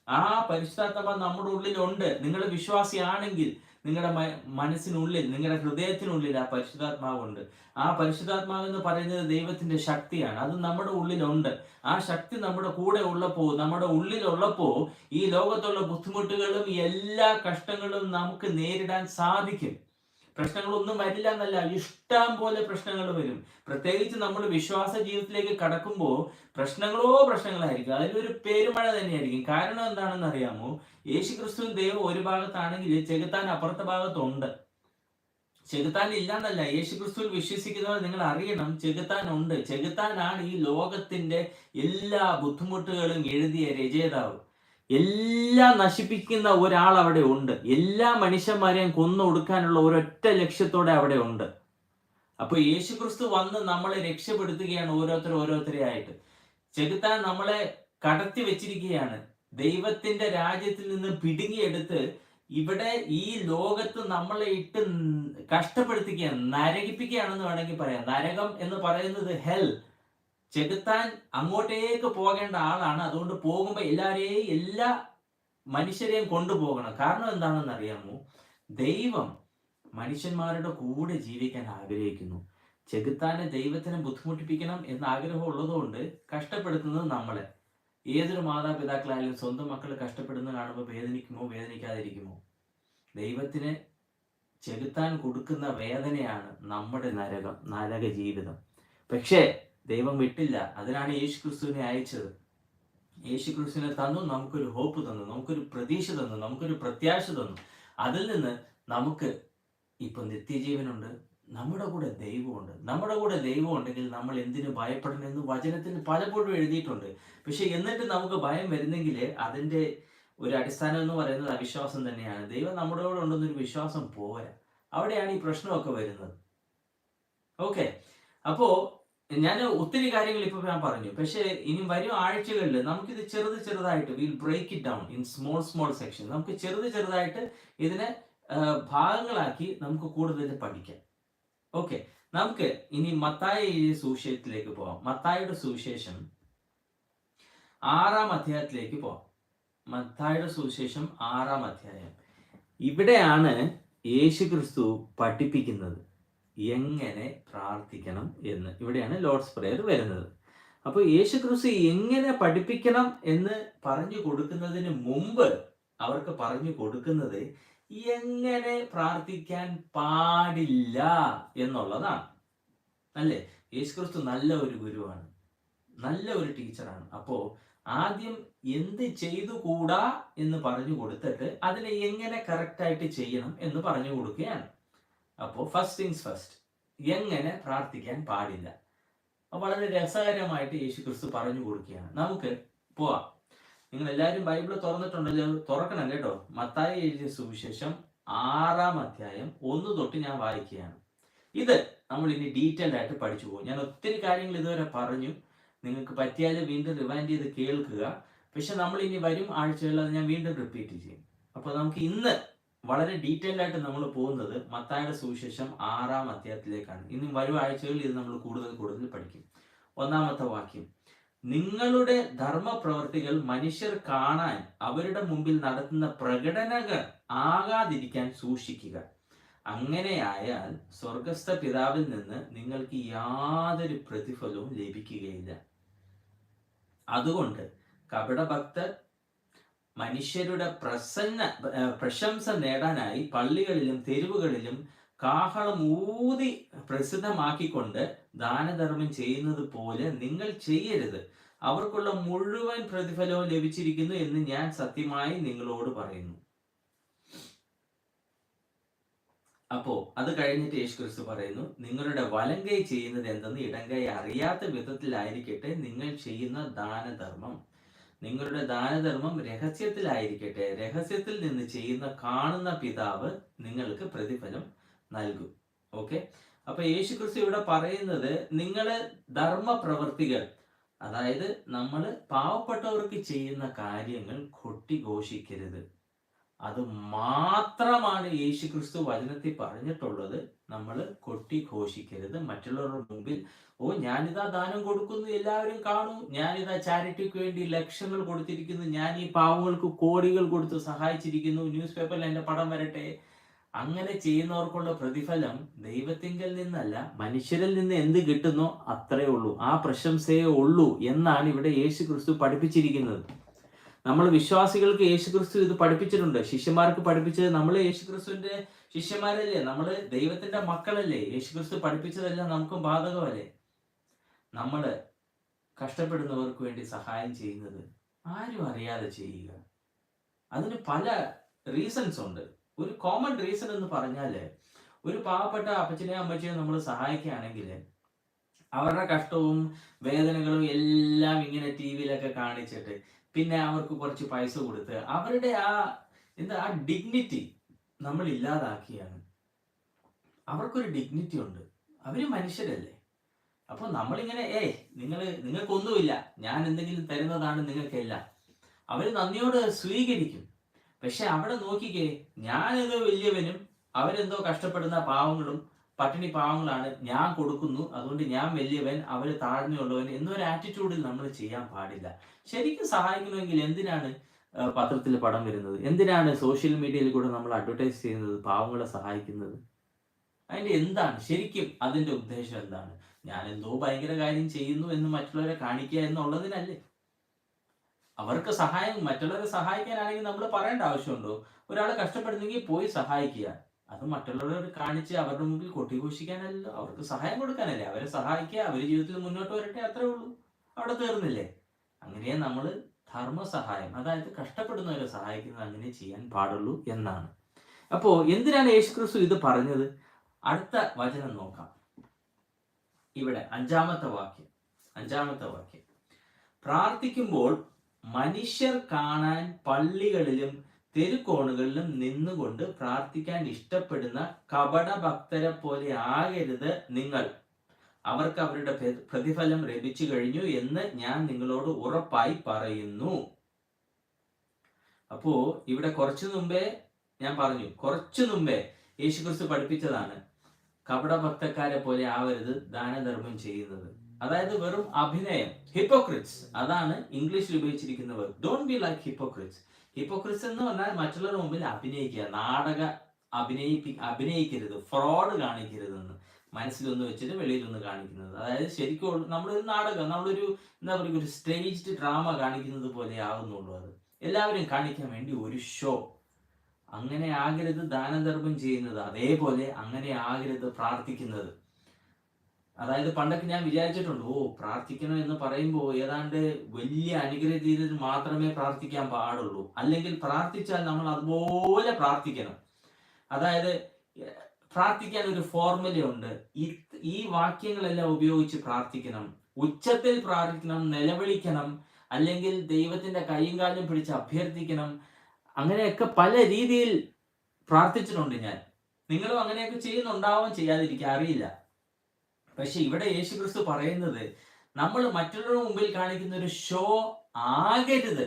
ആ പരിശുദ്ധാത്മാവ് നമ്മുടെ ഉള്ളിലുണ്ട്. നിങ്ങൾ വിശ്വാസിയാണെങ്കിൽ നിങ്ങളുടെ മനസ്സിനുള്ളിൽ, നിങ്ങളുടെ ഹൃദയത്തിനുള്ളിൽ ആ പരിശുദ്ധാത്മാവുണ്ട്. ആ പരിശുദ്ധാത്മാവ് എന്ന് പറയുന്നത് ദൈവത്തിന്റെ ശക്തിയാണ്. അത് നമ്മുടെ ഉള്ളിലുണ്ട്. ആ ശക്തി നമ്മുടെ കൂടെ നമ്മുടെ ഉള്ളിലുള്ളപ്പോൾ ഈ ലോകത്തുള്ള ബുദ്ധിമുട്ടുകളും എല്ലാ കഷ്ടങ്ങളും നമുക്ക് നേരിടാൻ സാധിക്കും. പ്രശ്നങ്ങളൊന്നും വരില്ല എന്നല്ല, ഇഷ്ടം പോലെ പ്രശ്നങ്ങൾ വരും. പ്രത്യേകിച്ച് നമ്മൾ വിശ്വാസ ജീവിതത്തിലേക്ക് കടക്കുമ്പോൾ പ്രശ്നങ്ങളായിരിക്കും. അതിലൊരു പേരുമഴ തന്നെയായിരിക്കും. കാരണം എന്താണെന്ന് അറിയാമോ? യേശുക്രിസ്തുവും ദൈവം ഒരു ഭാഗത്താണെങ്കിൽ ചെകുത്താൻ അപ്പുറത്തെ ഭാഗത്തുണ്ട്. ചെകുത്താൻ ഇല്ലാന്നല്ല, യേശുക്രിസ്തുവിൽ വിശ്വസിക്കുന്നവർ നിങ്ങൾ അറിയണം, ചെകുത്താൻ ഉണ്ട്. ചെകുത്താനാണ് ഈ ലോകത്തിന്റെ എല്ലാ ബുദ്ധിമുട്ടുകളും എഴുതിയ രചയിതാവ്. എല്ലാം നശിപ്പിക്കുന്ന ഒരാൾ അവിടെ ഉണ്ട്. എല്ലാ മനുഷ്യന്മാരെയും കൊന്നൊടുക്കാനുള്ള ഒരൊറ്റ ലക്ഷ്യത്തോടെ അവിടെ ഉണ്ട്. അപ്പൊ യേശുക്രിസ്തു വന്ന് നമ്മളെ രക്ഷപ്പെടുത്തുകയാണ്, ഓരോരുത്തരെയായിട്ട്. ചെകുത്താൻ നമ്മളെ കടത്തി വെച്ചിരിക്കുകയാണ്. ദൈവത്തിന്റെ രാജ്യത്തിൽ നിന്ന് പിടുങ്ങിയെടുത്ത് ഇവിടെ ഈ ലോകത്ത് നമ്മളെ ഇട്ട് കഷ്ടപ്പെടുത്തിക്കുകയാണ്, നരകിപ്പിക്കുകയാണെന്ന് വേണമെങ്കിൽ പറയാം. നരകം എന്ന് പറയുന്നത് ഹെൽ. ചെകുത്താൻ അങ്ങോട്ടേക്ക് പോകേണ്ട ആളാണ്. അതുകൊണ്ട് പോകുമ്പോൾ എല്ലാ മനുഷ്യരെയും കൊണ്ടുപോകണം. കാരണം എന്താണെന്ന് അറിയാമോ? ദൈവം മനുഷ്യന്മാരുടെ കൂടെ ജീവിക്കാൻ ആഗ്രഹിക്കുന്നു. ചെകുത്താനെ ദൈവത്തിനെ ബുദ്ധിമുട്ടിപ്പിക്കണം എന്ന ആഗ്രഹം ഉള്ളതുകൊണ്ട് കഷ്ടപ്പെടുത്തുന്നത് നമ്മളെ. ഏതൊരു മാതാപിതാക്കളായാലും സ്വന്തം മക്കൾ കഷ്ടപ്പെടുന്നത് കാണുമ്പോൾ വേദനിക്കുമോ? വേദനിക്കാതിരിക്കുമോ? ദൈവത്തിന് ചെകുത്താൻ കൊടുക്കുന്ന വേദനയാണ് നമ്മുടെ നരക ജീവിതം. പക്ഷേ ദൈവം വിട്ടില്ല. അതിനാണ് യേശുക്രിസ്തുവിനെ അയച്ചത്. യേശുക്രിസ്തുവിനെ തന്നു, നമുക്കൊരു ഹോപ്പ് തന്നു, നമുക്കൊരു പ്രതീക്ഷ തന്നു, നമുക്കൊരു പ്രത്യാശ തന്നു. അതിൽ നിന്ന് നമുക്ക് ഇപ്പൊ നിത്യജീവനുണ്ട്. നമ്മുടെ കൂടെ ദൈവമുണ്ട്. നമ്മുടെ കൂടെ ദൈവം ഉണ്ടെങ്കിൽ നമ്മൾ എന്തിനു ഭയപ്പെടണമെന്ന് വചനത്തിൽ പലപ്പോഴും എഴുതിയിട്ടുണ്ട്. പക്ഷെ എന്നിട്ട് നമുക്ക് ഭയം വരുന്നെങ്കിൽ അതിന്റെ ഒരു അടിസ്ഥാനം എന്ന് പറയുന്നത് അവിശ്വാസം തന്നെയാണ്. ദൈവം നമ്മുടെ കൂടെ ഉണ്ടെന്നൊരു വിശ്വാസം പോരാ. അവിടെയാണ് ഈ പ്രശ്നമൊക്കെ വരുന്നത്. ഓക്കെ, അപ്പോ ഞാൻ ഒത്തിരി കാര്യങ്ങൾ ഇപ്പൊ ഞാൻ പറഞ്ഞു. പക്ഷേ ഇനി വരും ആഴ്ചകളിൽ നമുക്കിത് ചെറുതായിട്ട് will break it down in small section. നമുക്ക് ചെറുതായിട്ട് ഇതിനെ ഭാഗങ്ങളാക്കി നമുക്ക് കൂടുതൽ പഠിക്കാം. ഓക്കെ, നമുക്ക് ഇനി മത്തായി എഴുതിയ സുവിശേഷത്തിലേക്ക് പോവാം. മത്തായിയുടെ സുവിശേഷം 6-ാം അധ്യായത്തിലേക്ക് പോവാം. മത്തായിയുടെ സുവിശേഷം 6-ാം അധ്യായം. ഇവിടെയാണ് യേശുക്രിസ്തു പഠിപ്പിക്കുന്നത് എങ്ങനെ പ്രാർത്ഥിക്കണം എന്ന്. ഇവിടെയാണ് ലോർഡ്സ് പ്രേയർ വരുന്നത്. അപ്പോൾ യേശുക്രിസ്തു എങ്ങനെ പഠിപ്പിക്കണം എന്ന് പറഞ്ഞു കൊടുക്കുന്നതിന് മുമ്പ് അവർക്ക് പറഞ്ഞു കൊടുക്കുന്നത് എങ്ങനെ പ്രാർത്ഥിക്കാൻ പാടില്ല എന്നുള്ളതാണ്. അല്ലേ? യേശുക്രിസ്തു നല്ല ഒരു ഗുരുവാണ്, നല്ല ഒരു ടീച്ചറാണ്. അപ്പോ ആദ്യം എന്ത് ചെയ്തുകൂടാ എന്ന് പറഞ്ഞു കൊടുത്തിട്ട് അതിനെ എങ്ങനെ കറക്റ്റായിട്ട് ചെയ്യണം എന്ന് പറഞ്ഞു കൊടുക്കുകയാണ്. അപ്പോൾ ഫസ്റ്റ് തിങ്സ് ഫസ്റ്റ്, എങ്ങനെ പ്രാർത്ഥിക്കാൻ പാടില്ല. വളരെ രസകരമായിട്ട് യേശുക്രിസ്തു പറഞ്ഞു കൊടുക്കുകയാണ്. നമുക്ക് പോവാം. നിങ്ങൾ എല്ലാവരും ബൈബിൾ തുറന്നിട്ടുണ്ടല്ലോ, തുറക്കണം കേട്ടോ. മത്തായി എഴുതിയ സുവിശേഷം 6-ാം അധ്യായം 1 തൊട്ട് ഞാൻ വായിക്കുകയാണ്. ഇത് നമ്മൾ ഇനി ഡീറ്റെയിൽഡ് ആയിട്ട് പഠിച്ചു പോകും. ഞാൻ ഒത്തിരി കാര്യങ്ങൾ ഇതുവരെ പറഞ്ഞു. നിങ്ങൾക്ക് പറ്റിയാൽ വീണ്ടും റിവൈൻഡ് ചെയ്ത് കേൾക്കുക. പക്ഷെ നമ്മൾ ഇനി വരും ആഴ്ചകളിൽ അത് ഞാൻ വീണ്ടും റിപ്പീറ്റ് ചെയ്യും. അപ്പോൾ നമുക്ക് ഇന്ന് വളരെ ഡീറ്റെയിൽഡ് ആയിട്ട് നമ്മൾ പോകുന്നത് മത്തായിയുടെ സുവിശേഷം 6-ാം അധ്യായത്തിലേക്കാണ്. ഇനി വരും ആഴ്ചകളിൽ ഇത് നമ്മൾ കൂടുതൽ പഠിക്കും. 1-ാമത്തെ വാക്യം, നിങ്ങളുടെ ധർമ്മപ്രവർത്തികൾ മനുഷ്യർ കാണാൻ അവരുടെ മുമ്പിൽ നടത്തുന്ന പ്രകടനങ്ങൾ ആകാതിരിക്കാൻ സൂക്ഷിക്കുക. അങ്ങനെയായാൽ സ്വർഗസ്ഥ പിതാവിൽ നിന്ന് നിങ്ങൾക്ക് യാതൊരു പ്രതിഫലവും ലഭിക്കുകയില്ല. അതുകൊണ്ട് കപടഭക്തർ മനുഷ്യരുടെ പ്രശംസ നേടാനായി പള്ളികളിലും തെരുവുകളിലും കാഹളം ഊതി പ്രസിദ്ധമാക്കിക്കൊണ്ട് ദാനധർമ്മം ചെയ്യുന്നത് പോലെ നിങ്ങൾ ചെയ്യരുത്. അവർക്കുള്ള മുഴുവൻ പ്രതിഫലവും ലഭിച്ചിരിക്കുന്നു എന്ന് ഞാൻ സത്യമായി നിങ്ങളോട് പറയുന്നു. അപ്പോ അത് കഴിഞ്ഞിട്ട് യേശുക്രിസ്തു പറയുന്നു, നിങ്ങളുടെ വലം കൈ ചെയ്യുന്നത് എന്തെന്ന് ഇടം കൈ അറിയാത്ത വിധത്തിലായിരിക്കട്ടെ നിങ്ങൾ ചെയ്യുന്ന ദാനധർമ്മം. നിങ്ങളുടെ ദാനധർമ്മം രഹസ്യത്തിലായിരിക്കട്ടെ. രഹസ്യത്തിൽ നിന്ന് ചെയ്യുന്ന കാണുന്ന പിതാവ് നിങ്ങൾക്ക് പ്രതിഫലം നൽകും. ഓക്കെ, അപ്പൊ യേശുക്രിസ്തു ഇവിടെ പറയുന്നത് നിങ്ങളെ ധർമ്മപ്രവർത്തികൾ, അതായത് നമ്മൾ പാവപ്പെട്ടവർക്ക് ചെയ്യുന്ന കാര്യങ്ങൾ കൊട്ടിഘോഷിക്കരുത്. അത് മാത്രമാണ് യേശുക്രിസ്തു വചനത്തിൽ പറഞ്ഞിട്ടുള്ളത്. നമ്മൾ കൊട്ടിഘോഷിക്കരുത്. മറ്റുള്ളവരുടെ മുമ്പിൽ ഞാനിതാ ദാനം കൊടുക്കുന്നു, എല്ലാവരും കാണൂ, ഞാനിതാ ചാരിറ്റിക്ക് വേണ്ടി ലക്ഷങ്ങൾ കൊടുത്തിരിക്കുന്നു, ഞാൻ ഈ പാവങ്ങൾക്ക് കോടികൾ കൊടുത്ത് സഹായിച്ചിരിക്കുന്നു, ന്യൂസ് പേപ്പറിൽ എൻ്റെ പടം വരട്ടെ. അങ്ങനെ ചെയ്യുന്നവർക്കുള്ള പ്രതിഫലം ദൈവത്തിങ്കൽ നിന്നല്ല, മനുഷ്യരിൽ നിന്ന് എന്ത് കിട്ടുന്നോ അത്രേ ഉള്ളൂ, ആ പ്രശംസയേ ഉള്ളൂ എന്നാണ് ഇവിടെ യേശുക്രിസ്തു പഠിപ്പിച്ചിരിക്കുന്നത്. നമ്മൾ വിശ്വാസികൾക്ക് യേശുക്രിസ്തു ഇത് പഠിപ്പിച്ചിട്ടുണ്ട്. ശിഷ്യന്മാർക്ക് പഠിപ്പിച്ചത്, നമ്മൾ യേശുക്രിസ്തുവിന്റെ ശിഷ്യന്മാരല്ലേ, നമ്മൾ ദൈവത്തിന്റെ മക്കളല്ലേ, യേശുക്രിസ്തു പഠിപ്പിച്ചതെല്ലാം നമുക്കും ബാധകമല്ലേ. നമ്മൾ കഷ്ടപ്പെടുന്നവർക്ക് വേണ്ടി സഹായം ചെയ്യുന്നത് ആരും അറിയാതെ ചെയ്യുക. അതിന് പല റീസൺസ് ഉണ്ട്. ഒരു കോമൺ റീസൺ എന്ന് പറഞ്ഞാല്, ഒരു പാവപ്പെട്ട അപ്പച്ചനെയോ അമ്മച്ചയോ നമ്മൾ സഹായിക്കുകയാണെങ്കിൽ അവരുടെ കഷ്ടവും വേദനകളും എല്ലാം ഇങ്ങനെ ടി വിയിലൊക്കെ കാണിച്ചിട്ട് പിന്നെ അവർക്ക് കുറച്ച് പൈസ കൊടുത്ത് അവരുടെ ആ ഡിഗ്നിറ്റി നമ്മൾ ഇല്ലാതാക്കിയാണ്. അവർക്കൊരു ഡിഗ്നിറ്റി ഉണ്ട്, അവര് മനുഷ്യരല്ലേ. അപ്പൊ നമ്മളിങ്ങനെ നിങ്ങൾക്കൊന്നുമില്ല, ഞാൻ എന്തെങ്കിലും തരുന്നതാണ് നിങ്ങൾക്കെല്ലാം, അവര് നന്ദിയോട് സ്വീകരിക്കും. പക്ഷെ അവിടെ നോക്കിക്കേ, ഞാനെന്തോ വലിയവനും അവരെന്തോ കഷ്ടപ്പെടുന്ന പാവങ്ങളും പട്ടിണി പാവങ്ങളാണ്, ഞാൻ കൊടുക്കുന്നു, അതുകൊണ്ട് ഞാൻ വലിയവൻ, അവര് താഴ്മയുള്ളവൻ എന്നൊരു ആറ്റിറ്റ്യൂഡിൽ നമ്മൾ ചെയ്യാൻ പാടില്ല. ശരിക്കും സഹായിക്കണമെങ്കിൽ എന്തിനാണ് പത്രത്തിൽ പടം വരുന്നത്? എന്തിനാണ് സോഷ്യൽ മീഡിയയിൽ കൂടെ നമ്മൾ അഡ്വർടൈസ് ചെയ്യുന്നത്, പാവങ്ങളെ സഹായിക്കുന്നത്? അതിന്റെ എന്താണ് ശരിക്കും അതിന്റെ ഉദ്ദേശം എന്താണ്? ഞാൻ എന്തോ ഭയങ്കര കാര്യം ചെയ്യുന്നു എന്ന് മറ്റുള്ളവരെ കാണിക്കുക എന്നുള്ളതിനല്ലേ? അവർക്ക് മറ്റുള്ളവരെ സഹായിക്കാനാണെങ്കിൽ നമ്മൾ പറയേണ്ട ആവശ്യമുണ്ടോ? ഒരാൾ കഷ്ടപ്പെടുന്നെങ്കിൽ പോയി സഹായിക്കുക. അത് മറ്റുള്ളവരോട് കാണിച്ച് അവരുടെ മുമ്പിൽ കൊട്ടിഘോഷിക്കാനല്ലോ, അവർക്ക് സഹായം കൊടുക്കാനല്ലേ. അവരെ സഹായിക്കുക, അവർ ജീവിതത്തിൽ മുന്നോട്ട് വരട്ടെ, അത്രേ ഉള്ളൂ. അവിടെ തീർന്നില്ലേ? അങ്ങനെ നമ്മൾ ധർമ്മസഹായം, അതായത് കഷ്ടപ്പെടുന്നവരെ സഹായിക്കുന്നത് അങ്ങനെ ചെയ്യാൻ പാടുള്ളൂ എന്നാണ്. അപ്പോ എന്തിനാണ് യേശുക്രിസ്തു ഇത് പറഞ്ഞത്? അടുത്ത വചനം നോക്കാം. ഇവിടെ അഞ്ചാമത്തെ വാക്യം, പ്രാർത്ഥിക്കുമ്പോൾ മനുഷ്യർ കാണാൻ പള്ളികളിലും തെരുക്കോണുകളിലും നിന്നുകൊണ്ട് പ്രാർത്ഥിക്കാൻ ഇഷ്ടപ്പെടുന്ന കപടഭക്തരെ പോലെ ആകരുത് നിങ്ങൾ. അവർക്ക് അവരുടെ പ്രതിഫലം ലഭിച്ചു കഴിഞ്ഞു എന്ന് ഞാൻ നിങ്ങളോട് ഉറപ്പായി പറയുന്നു. അപ്പോ ഇവിടെ കുറച്ചു മുമ്പേ യേശുക്രിസ്തു പഠിപ്പിച്ചതാണ്, കപടഭക്തക്കാരെ പോലെ ആവരുത് ദാനധർമ്മം ചെയ്യുന്നത്. അതായത് വെറും അഭിനയം, ഹിപ്പോക്രിറ്റ്സ്, അതാണ് ഇംഗ്ലീഷിൽ ഉപയോഗിച്ചിരിക്കുന്ന word. Don't be like hypocrites. Hypocrites എന്ന് പറഞ്ഞാൽ മറ്റുള്ളവരുടെ മുമ്പിൽ അഭിനയിക്കുക, അഭിനയിക്കരുത്, ഫ്രോഡ് കാണിക്കരുതെന്ന്. മനസ്സിലൊന്ന് വെച്ചിട്ട് വെളിയിലൊന്ന് കാണിക്കുന്നത്. അതായത് ശരിക്കും നമ്മളൊരു നാടകം, നമ്മളൊരു എന്താ പറയുക, ഒരു സ്റ്റേജ്ഡ് ഡ്രാമ കാണിക്കുന്നത് പോലെ ആകുന്നുള്ളൂ. അത് എല്ലാവരും കാണിക്കാൻ വേണ്ടി ഒരു ഷോ. അങ്ങനെ ആകരുത് ദാനധർമ്മം ചെയ്യുന്നത്, അതേപോലെ അങ്ങനെ ആകരുത് പ്രാർത്ഥിക്കുന്നത്. അതായത് പണ്ടൊക്കെ ഞാൻ വിചാരിച്ചിട്ടുണ്ട്, പ്രാർത്ഥിക്കണം എന്ന് പറയുമ്പോൾ ഏതാണ്ട് വലിയ അനുഗ്രഹീതന് മാത്രമേ പ്രാർത്ഥിക്കാൻ പാടുള്ളൂ, അല്ലെങ്കിൽ പ്രാർത്ഥിച്ചാൽ നമ്മൾ അതുപോലെ പ്രാർത്ഥിക്കണം. അതായത് പ്രാർത്ഥിക്കാൻ ഒരു ഫോർമുലയുണ്ട്. ഈ വാക്യങ്ങളെല്ലാം ഉപയോഗിച്ച് പ്രാർത്ഥിക്കണം, ഉച്ചത്തിൽ പ്രാർത്ഥിക്കണം, നിലവിളിക്കണം, അല്ലെങ്കിൽ ദൈവത്തിന്റെ കൈയും കാലും പിടിച്ച് അഭ്യർത്ഥിക്കണം. അങ്ങനെയൊക്കെ പല രീതിയിൽ പ്രാർത്ഥിച്ചിട്ടുണ്ട് ഞാൻ. നിങ്ങളും അങ്ങനെയൊക്കെ ചെയ്യുന്നുണ്ടാവും, ചെയ്യാതിരിക്കുക, അറിയില്ല. പക്ഷെ ഇവിടെ യേശുക്രിസ്തു പറയുന്നത്, നമ്മൾ മറ്റുള്ളവരുടെ മുമ്പിൽ കാണിക്കുന്ന ഒരു ഷോ ആകരുത്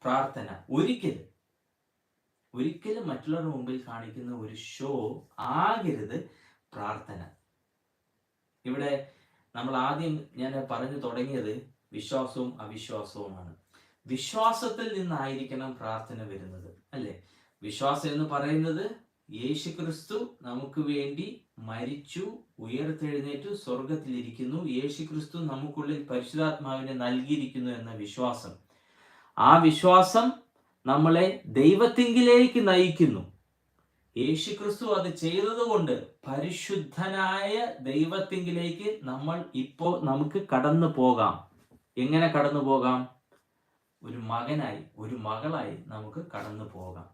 പ്രാർത്ഥന. ഒരിക്കലും മറ്റുള്ളവരുടെ മുമ്പിൽ കാണിക്കുന്ന ഒരു ഷോ ആകരുത് പ്രാർത്ഥന. ഇവിടെ നമ്മൾ ആദ്യം ഞാൻ പറഞ്ഞു തുടങ്ങിയത് വിശ്വാസവും അവിശ്വാസവുമാണ്. വിശ്വാസത്തിൽ നിന്നായിരിക്കണം പ്രാർത്ഥന വരുന്നത്, അല്ലെ? വിശ്വാസം എന്ന് പറയുന്നത് യേശുക്രിസ്തു നമുക്ക് വേണ്ടി മരിച്ചു, ഉയർത്തെഴുന്നേറ്റു, സ്വർഗത്തിലിരിക്കുന്നു, യേശുക്രിസ്തു നമുക്കുള്ളിൽ പരിശുദ്ധാത്മാവിനെ നൽകിയിരിക്കുന്നു എന്ന വിശ്വാസം. ആ വിശ്വാസം നമ്മളെ ദൈവത്തിങ്കിലേക്ക് നയിക്കുന്നു. യേശുക്രിസ്തു അത് ചെയ്തതുകൊണ്ട് പരിശുദ്ധനായ ദൈവത്തിങ്കിലേക്ക് നമുക്ക് കടന്നു പോകാം. എങ്ങനെ കടന്നു പോകാം? ഒരു മകനായി, ഒരു മകളായി നമുക്ക് കടന്നു പോകാം.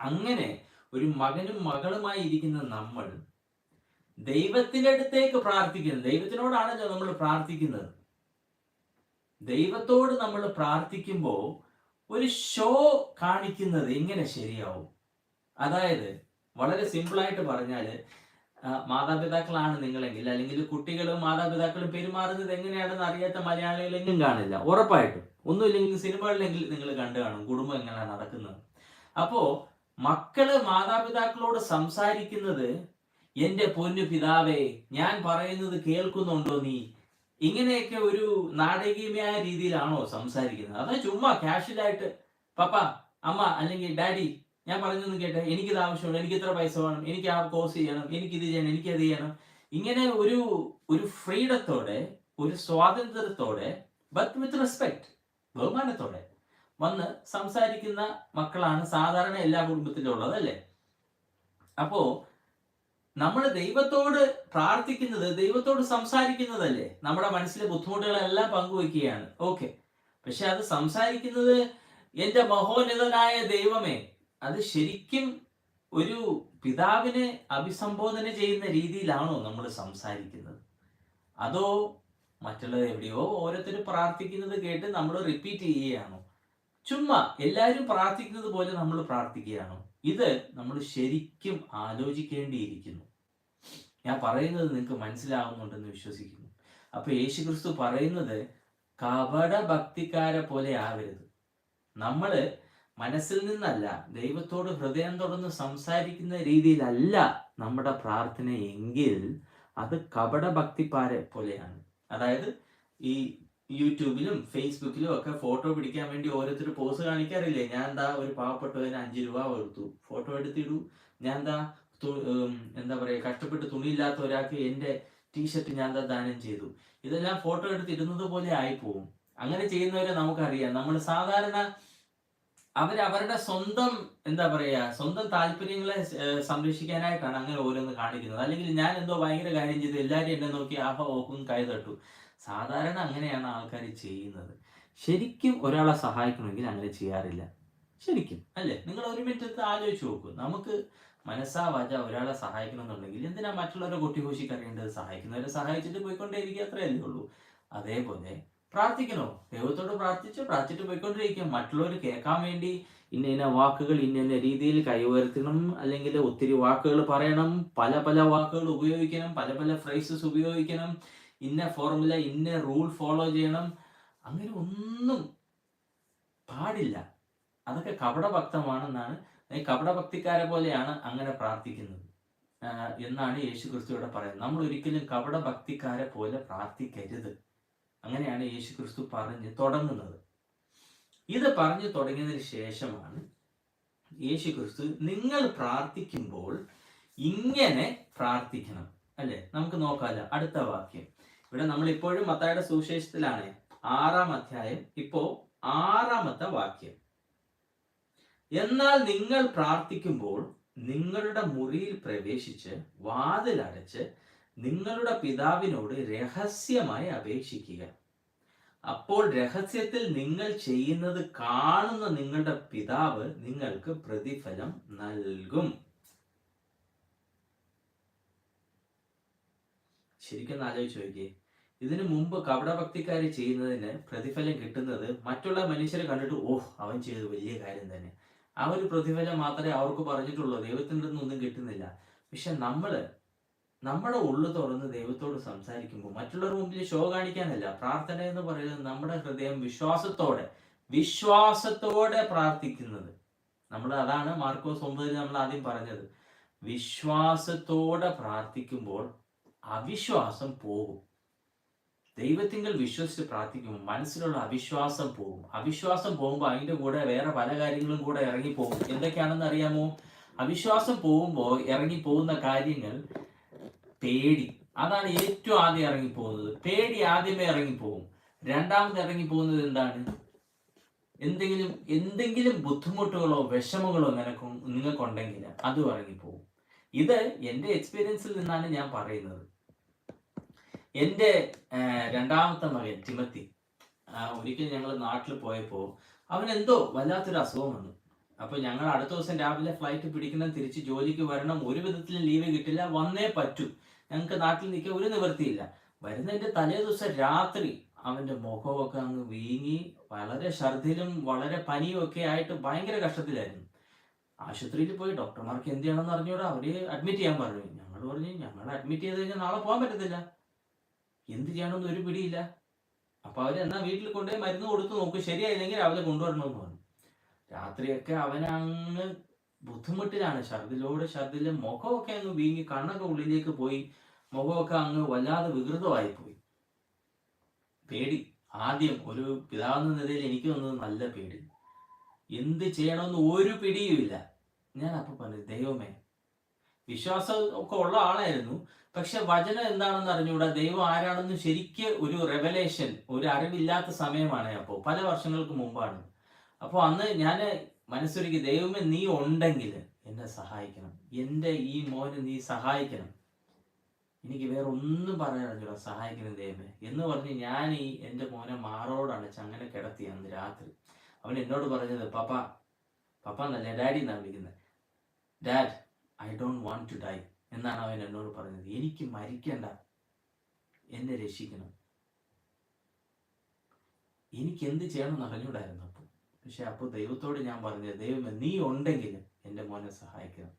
അങ്ങനെ ഒരു മകനും മകളുമായി ഇരിക്കുന്ന നമ്മൾ ദൈവത്തിന്റെ അടുത്തേക്ക് പ്രാർത്ഥിക്കുന്നത്, ദൈവത്തിനോടാണല്ലോ നമ്മൾ പ്രാർത്ഥിക്കുന്നത്. ദൈവത്തോട് നമ്മൾ പ്രാർത്ഥിക്കുമ്പോൾ ഒരു ഷോ കാണിക്കുന്നത് എങ്ങനെ ശരിയാവും? അതായത് വളരെ സിമ്പിളായിട്ട് പറഞ്ഞാൽ, മാതാപിതാക്കളാണ് നിങ്ങളെങ്കിൽ, അല്ലെങ്കിൽ കുട്ടികളും മാതാപിതാക്കളും പെരുമാറുന്നത് എങ്ങനെയാണെന്ന് അറിയാത്ത മലയാളികളെങ്കിലും കാണില്ല, ഉറപ്പായിട്ടും. ഒന്നുമില്ലെങ്കിൽ സിനിമകളിലെങ്കിൽ നിങ്ങൾ കണ്ടു കാണും കുടുംബം എങ്ങനെയാണ് നടക്കുന്നത്. അപ്പോ മക്കള് മാതാപിതാക്കളോട് സംസാരിക്കുന്നത്, എന്റെ പൊന്നു പിതാവേ, ഞാൻ പറയുന്നത് കേൾക്കുന്നുണ്ടോ നീ? ഇങ്ങനെയൊക്കെ ഒരു നാടകീയമായ രീതിയിലാണോ സംസാരിക്കുന്നത്? അതാ ചുമ്മാ കാഷ്വലായിട്ട് പപ്പ, അമ്മ, അല്ലെങ്കിൽ ഡാഡി, ഞാൻ പറഞ്ഞൊന്നും കേട്ടെ, എനിക്കിത് ആവശ്യമുണ്ട്, എനിക്ക് ഇത്ര പൈസ വേണം, എനിക്ക് ആ കോഴ്സ് ചെയ്യണം, എനിക്കിത് ചെയ്യണം, എനിക്കത് ചെയ്യണം. ഇങ്ങനെ ഒരു ഫ്രീഡത്തോടെ, ഒരു സ്വാതന്ത്ര്യത്തോടെ, ബട്ട് വിത്ത് റെസ്പെക്ട്, ബഹുമാനത്തോടെ വന്ന് സംസാരിക്കുന്ന മക്കളാണ് സാധാരണ എല്ലാ കുടുംബത്തിലും ഉള്ളത്, അല്ലേ? അപ്പോ നമ്മൾ ദൈവത്തോട് പ്രാർത്ഥിക്കുന്നത്, ദൈവത്തോട് സംസാരിക്കുന്നതല്ലേ? നമ്മുടെ മനസ്സിലെ ബുദ്ധിമുട്ടുകളെല്ലാം പങ്കുവയ്ക്കുകയാണ്, ഓക്കെ. പക്ഷെ അത് സംസാരിക്കുന്നത് എന്റെ മഹോന്നതനായ ദൈവമേ, അത് ശരിക്കും ഒരു പിതാവിനെ അഭിസംബോധന ചെയ്യുന്ന രീതിയിലാണോ നമ്മൾ സംസാരിക്കുന്നത്? അതോ മറ്റുള്ളത് എവിടെയോ ഓരോരുത്തർ പ്രാർത്ഥിക്കുന്നത് കേട്ട് നമ്മൾ റിപ്പീറ്റ് ചെയ്യുകയാണോ? ചുമ്മാ എല്ലാവരും പ്രാർത്ഥിക്കുന്നത് പോലെ നമ്മൾ പ്രാർത്ഥിക്കുകയാണോ? ഇത് നമ്മൾ ശരിക്കും ആലോചിക്കേണ്ടിയിരിക്കുന്നു. ഞാൻ പറയുന്നത് നിങ്ങൾക്ക് മനസ്സിലാവുന്നുണ്ടെന്ന് വിശ്വസിക്കുന്നു. അപ്പൊ യേശുക്രിസ്തു പറയുന്നത്, കപട ഭക്തിക്കാരെ പോലെ ആവരുത്. നമ്മള് മനസ്സിൽ നിന്നല്ല, ദൈവത്തോട് ഹൃദയം തുറന്ന് സംസാരിക്കുന്ന രീതിയിലല്ല നമ്മുടെ പ്രാർത്ഥന എങ്കിൽ അത് കപട ഭക്തിക്കാരെ പോലെയാണ്. അതായത് ഈ യൂട്യൂബിലും ഫേസ്ബുക്കിലും ഒക്കെ ഫോട്ടോ പിടിക്കാൻ വേണ്ടി ഓരോരുത്തർ പോസ് കാണിക്കാറില്ലേ? ഞാൻ എന്താ ഒരു പാവപ്പെട്ടവന് 5 രൂപ കൊടുത്തു, ഫോട്ടോ എടുത്തിടൂ. ഞാൻ എന്താ പറയുക, കഷ്ടപ്പെട്ട് തുണിയില്ലാത്ത ഒരാൾക്ക് എൻ്റെ ടീഷർട്ട് ഞാൻ ദാനം ചെയ്തു. ഇതെല്ലാം ഫോട്ടോ എടുത്തിടുന്നത് പോലെ ആയിപ്പോവും. അങ്ങനെ ചെയ്യുന്നവരെ നമുക്കറിയാം. നമ്മൾ സാധാരണ അവരവരുടെ സ്വന്തം എന്താ പറയുക, സ്വന്തം താല്പര്യങ്ങളെ സംരക്ഷിക്കാനായിട്ടാണ് അങ്ങനെ ഓരോന്ന് കാണിക്കുന്നത്. അല്ലെങ്കിൽ ഞാൻ എന്തോ ഭയങ്കര കാര്യം ചെയ്തു, എല്ലാവരും എന്നെ നോക്കി ആഹ ഓക്കും കൈ തട്ടു. സാധാരണ അങ്ങനെയാണ് ആൾക്കാർ ചെയ്യുന്നത്. ശരിക്കും ഒരാളെ സഹായിക്കണമെങ്കിൽ അങ്ങനെ ചെയ്യാറില്ല, ശരിക്കും, അല്ലേ? നിങ്ങൾ ഒരു മിനിറ്റ് ആലോചിച്ച് നോക്കൂ. നമുക്ക് മനസ്സാ വാച ഒരാളെ സഹായിക്കണം എന്നുണ്ടെങ്കിൽ എന്തിനാ മറ്റുള്ളവരെ കൊട്ടിഘോഷിക്ക് അറിയേണ്ടത്? സഹായിക്കുന്നവരെ സഹായിച്ചിട്ട് പോയിക്കൊണ്ടേയിരിക്കുക, അത്രയല്ലേ ഉള്ളൂ. അതേപോലെ പ്രാർത്ഥിക്കണോ? ദൈവത്തോട് പ്രാർത്ഥിച്ചിട്ട് പോയിക്കൊണ്ടിരിക്കുക. മറ്റുള്ളവർ കേൾക്കാൻ വേണ്ടി ഇന്ന ഇന്ന വാക്കുകൾ ഇന്ന ഇന്ന രീതിയിൽ കൈ ഉയർത്തണം, അല്ലെങ്കിൽ ഒത്തിരി വാക്കുകൾ പറയണം, പല പല വാക്കുകൾ ഉപയോഗിക്കണം, പല പല ഫ്രേസസ് ഉപയോഗിക്കണം, ഇന്ന ഫോർമുല ഇന്ന റൂൾ ഫോളോ ചെയ്യണം. അങ്ങനെ ഒന്നും പാടില്ല. അതൊക്കെ കപടഭക്തമാണെന്നാണ്, കപടഭക്തിക്കാരെ പോലെയാണ് അങ്ങനെ പ്രാർത്ഥിക്കുന്നത് എന്നാണ് യേശു ക്രിസ്തു ഇവിടെ പറയുന്നത്. നമ്മൾ ഒരിക്കലും കപടഭക്തിക്കാരെ പോലെ പ്രാർത്ഥിക്കരുത്. അങ്ങനെയാണ് യേശു ക്രിസ്തു പറഞ്ഞ് തുടങ്ങുന്നത്. ഇത് പറഞ്ഞു തുടങ്ങിയതിന് ശേഷമാണ് യേശു ക്രിസ്തു നിങ്ങൾ പ്രാർത്ഥിക്കുമ്പോൾ ഇങ്ങനെ പ്രാർത്ഥിക്കണം, അല്ലെ? നമുക്ക് നോക്കാമല്ലോ അടുത്ത വാക്യം. ഇവിടെ നമ്മൾ ഇപ്പോഴും മത്തായിയുടെ സുവിശേഷത്തിലാണ്, 6-ാം അധ്യായം, ഇപ്പോ 6-ാമത്തെ വാക്യം. എന്നാൽ നിങ്ങൾ പ്രാർത്ഥിക്കുമ്പോൾ നിങ്ങളുടെ മുറിയിൽ പ്രവേശിച്ച് വാതിലടച്ച് നിങ്ങളുടെ പിതാവിനോട് രഹസ്യമായി അപേക്ഷിക്കുക. അപ്പോൾ രഹസ്യത്തിൽ നിങ്ങൾ ചെയ്യുന്നത് കാണുന്ന നിങ്ങളുടെ പിതാവ് നിങ്ങൾക്ക് പ്രതിഫലം നൽകും. ശരിക്കും ആലോചിച്ച് നോക്കിയേ. ഇതിനു മുമ്പ് കപടഭക്തിക്കാര് ചെയ്യുന്നതിന് പ്രതിഫലം കിട്ടുന്നത് മറ്റുള്ള മനുഷ്യരെ കണ്ടിട്ട് അവൻ ചെയ്തത് വലിയ കാര്യം തന്നെ, ആ ഒരു പ്രതിഫലം മാത്രമേ അവർക്ക് പറഞ്ഞിട്ടുള്ളൂ. ദൈവത്തിൻ്റെ ഒന്നും കിട്ടുന്നില്ല. പക്ഷെ നമ്മുടെ ഉള്ളു തുറന്ന് ദൈവത്തോട് സംസാരിക്കുമ്പോൾ മറ്റുള്ളവരുടെ മുമ്പിൽ ഷോ കാണിക്കാനല്ല. പ്രാർത്ഥന എന്ന് പറയുന്നത് നമ്മുടെ ഹൃദയം വിശ്വാസത്തോടെ പ്രാർത്ഥിക്കുന്നത്. അതാണ് മാർക്കോസ് 9 നമ്മൾ ആദ്യം പറഞ്ഞത്. വിശ്വാസത്തോടെ പ്രാർത്ഥിക്കുമ്പോൾ അവിശ്വാസം പോകും. ദൈവത്തിങ്കൽ വിശ്വസിച്ച് പ്രാർത്ഥിക്കുമ്പോൾ മനസ്സിലുള്ള അവിശ്വാസം പോകും. അവിശ്വാസം പോകുമ്പോൾ അതിൻ്റെ കൂടെ വേറെ പല കാര്യങ്ങളും കൂടെ ഇറങ്ങിപ്പോകും. എന്തൊക്കെയാണെന്ന് അറിയാമോ? അവിശ്വാസം പോകുമ്പോൾ ഇറങ്ങിപ്പോകുന്ന കാര്യങ്ങൾ പേടി. അതാണ് ഏറ്റവും ആദ്യം ഇറങ്ങിപ്പോകുന്നത്. പേടി ആദ്യമേ ഇറങ്ങിപ്പോകും. രണ്ടാമത് ഇറങ്ങിപ്പോകുന്നത് എന്താണ്? എന്തെങ്കിലും ബുദ്ധിമുട്ടുകളോ വിഷമങ്ങളോ നിങ്ങൾക്കുണ്ടെങ്കിൽ അതും ഇറങ്ങിപ്പോകും. ഇത് എൻ്റെ എക്സ്പീരിയൻസിൽ നിന്നാണ് ഞാൻ പറയുന്നത്. എൻ്റെ രണ്ടാമത്തെ മകൻ ടിമത്തി, ഒരിക്കൽ ഞങ്ങൾ നാട്ടിൽ പോയപ്പോൾ അവനെന്തോ വല്ലാത്തൊരു അസുഖം വന്നു. അപ്പോൾ ഞങ്ങൾ അടുത്ത ദിവസം രാവിലെ ഫ്ലൈറ്റ് പിടിക്കണം, തിരിച്ച് ജോലിക്ക് വരണം. ഒരു വിധത്തിലും ലീവ് കിട്ടില്ല, വന്നേ പറ്റൂ. ഞങ്ങൾക്ക് നാട്ടിൽ നിൽക്കാൻ ഒരു നിവൃത്തിയില്ല. വരുന്നതിൻ്റെ തലേ ദിവസം രാത്രി അവൻ്റെ മുഖമൊക്കെ അങ്ങ് വീങ്ങി, വളരെ ഛർദിലും വളരെ പനിയും ഒക്കെ ആയിട്ട് ഭയങ്കര കഷ്ടത്തിലായിരുന്നു. ആശുപത്രിയിൽ പോയി ഡോക്ടർമാർക്ക് എന്ത് ചെയ്യണമെന്ന് അറിഞ്ഞൂടാ. അവര് അഡ്മിറ്റ് ചെയ്യാൻ പറഞ്ഞു. ഞങ്ങൾ പറഞ്ഞു ഞങ്ങൾ അഡ്മിറ്റ് ചെയ്ത് കഴിഞ്ഞാൽ നാളെ പോകാൻ പറ്റത്തില്ല, എന്ത് ചെയ്യണമെന്ന് ഒരു പിടിയില്ല. അപ്പൊ അവര് എന്നാ വീട്ടിൽ കൊണ്ടുപോയി മരുന്ന് കൊടുത്ത് നോക്കും, ശരിയായില്ലെങ്കിൽ രാവിലെ കൊണ്ടുവരണമെന്ന് പറഞ്ഞു. രാത്രിയൊക്കെ അവനങ്ങ് ബുദ്ധിമുട്ടിലാണ്. ഛർദില് മുഖമൊക്കെ അങ്ങ് വീങ്ങി, കണ്ണൊക്കെ ഉള്ളിലേക്ക് പോയി, മുഖമൊക്കെ അങ്ങ് വല്ലാതെ വികൃതമായി പോയി. പേടി. ആദ്യം ഒരു പിതാവെന്ന നിലയിൽ എനിക്ക് വന്നത് നല്ല പേടി. എന്ത് ചെയ്യണമെന്ന് ഒരു പിടിയുമില്ല. ഞാൻ അപ്പൊ പറഞ്ഞു, ദൈവമേ, വിശ്വാസം ഒക്കെ ഉള്ള ആളായിരുന്നു, പക്ഷെ വചനം എന്താണെന്ന് അറിഞ്ഞുകൂടാ, ദൈവം ആരാണെന്ന് ശരിക്ക് ഒരു റെവലേഷൻ, ഒരു അറിവില്ലാത്ത സമയമാണ്. അപ്പോൾ പല വർഷങ്ങൾക്ക് മുമ്പാണ്. അപ്പോൾ അന്ന് ഞാൻ മനസ്സൊരുക്കി, ദൈവമേ നീ ഉണ്ടെങ്കിൽ എന്നെ സഹായിക്കണം, എൻ്റെ ഈ മോനെ നീ സഹായിക്കണം, എനിക്ക് വേറെ ഒന്നും പറയാനില്ല, സഹായിക്കണം ദൈവമേ എന്ന് പറഞ്ഞ് ഞാൻ എൻ്റെ മോനെ മാറോടണച്ച് അങ്ങനെ കിടത്തി. അന്ന് രാത്രി അവൻ എന്നോട് പറഞ്ഞത്, പപ്പ എന്നല്ല, ഡാഡി എന്നാണ് വിളിക്കുന്നത്. Dad, I don't want to die എന്നാണ് അവൻ എന്നോട് പറഞ്ഞത്. എനിക്ക് മരിക്കണ്ട, എന്നെ രക്ഷിക്കണം. എനിക്ക് എന്ത് ചെയ്യണമെന്ന് അറിഞ്ഞൂടായിരുന്നു അപ്പോൾ. പക്ഷെ അപ്പോൾ ദൈവത്തോട് ഞാൻ പറഞ്ഞത്, ദൈവമേ നീ ഉണ്ടെങ്കിൽ എൻ്റെ മോനെ സഹായിക്കണം.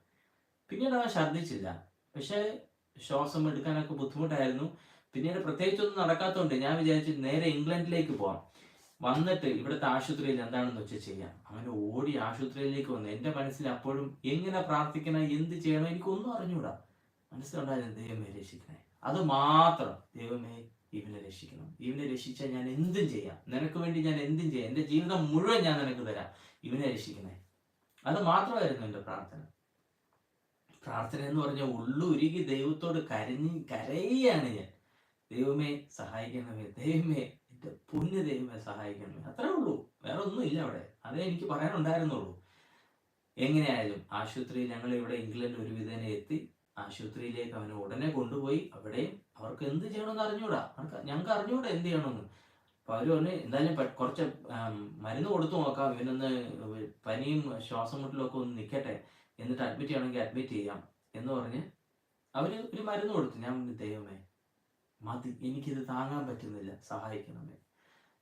പിന്നീട് അവൻ ഛർദ്ദിച്ചില്ല, പക്ഷെ ശ്വാസം എടുക്കാനൊക്കെ ബുദ്ധിമുട്ടായിരുന്നു. പിന്നീട് പ്രത്യേകിച്ചൊന്നും നടക്കാത്തതുകൊണ്ട് ഞാൻ വിചാരിച്ചു നേരെ ഇംഗ്ലണ്ടിലേക്ക് പോവാം, വന്നിട്ട് ഇവിടുത്തെ ആശുപത്രിയിൽ എന്താണെന്ന് വെച്ചാൽ ചെയ്യാം. അങ്ങനെ ഓടി ആശുപത്രിയിലേക്ക് വന്നു. എൻ്റെ മനസ്സിൽ അപ്പോഴും എങ്ങനെ പ്രാർത്ഥിക്കണം, എന്ത് ചെയ്യണം, എനിക്കൊന്നും അറിഞ്ഞൂടാ. മനസ്സിലുണ്ടായിരുന്നു, ദൈവമേ രക്ഷിക്കണേ, അത് മാത്രം. ദൈവമേ ഇവനെ രക്ഷിക്കണം, ഇവനെ രക്ഷിച്ചാൽ ഞാൻ എന്തും ചെയ്യാം, നിനക്ക് വേണ്ടി ഞാൻ എന്തും ചെയ്യാം, എൻ്റെ ജീവിതം മുഴുവൻ ഞാൻ നിനക്ക് തരാം, ഇവനെ രക്ഷിക്കണേ. അത് മാത്രമായിരുന്നു എൻ്റെ പ്രാർത്ഥന. പ്രാർത്ഥന എന്ന് പറഞ്ഞാൽ ഉള്ളുരുകി ദൈവത്തോട് കരയുകയാണ് ഞാൻ. ദൈവമേ സഹായിക്കണമേ, ദൈവമേ എൻ്റെ പൊന്നു ദൈവമേ സഹായിക്കണമേ. അത്രേ ഉള്ളൂ, വേറെ ഒന്നും ഇല്ല അവിടെ. അതേ എനിക്ക് പറയാനുണ്ടായിരുന്നുള്ളൂ. എങ്ങനെയായാലും ആശുപത്രിയിൽ ഞങ്ങൾ ഇവിടെ ഇംഗ്ലണ്ട് ഒരു വിധേനെ എത്തി. ആശുപത്രിയിലേക്ക് അവനെ ഉടനെ കൊണ്ടുപോയി. അവിടെയും അവർക്ക് എന്ത് ചെയ്യണമെന്ന് അറിഞ്ഞൂടാ, ഞങ്ങൾക്ക് അറിഞ്ഞൂടാ എന്ത് ചെയ്യണമെന്ന്. അപ്പൊ അവര് പറഞ്ഞു, എന്തായാലും കുറച്ച് മരുന്ന് കൊടുത്തു നോക്കാം, ഇവനൊന്ന് പനിയും ശ്വാസം മുട്ടലും ഒക്കെ ഒന്ന് നിൽക്കട്ടെ, എന്നിട്ട് അഡ്മിറ്റ് ചെയ്യണമെങ്കിൽ അഡ്മിറ്റ് ചെയ്യാം എന്ന് പറഞ്ഞ് അവര് ഒരു മരുന്ന് കൊടുത്തു. ഞാൻ ദൈവമേ മതി, എനിക്കിത് താങ്ങാൻ പറ്റുന്നില്ല, സഹായിക്കണമേ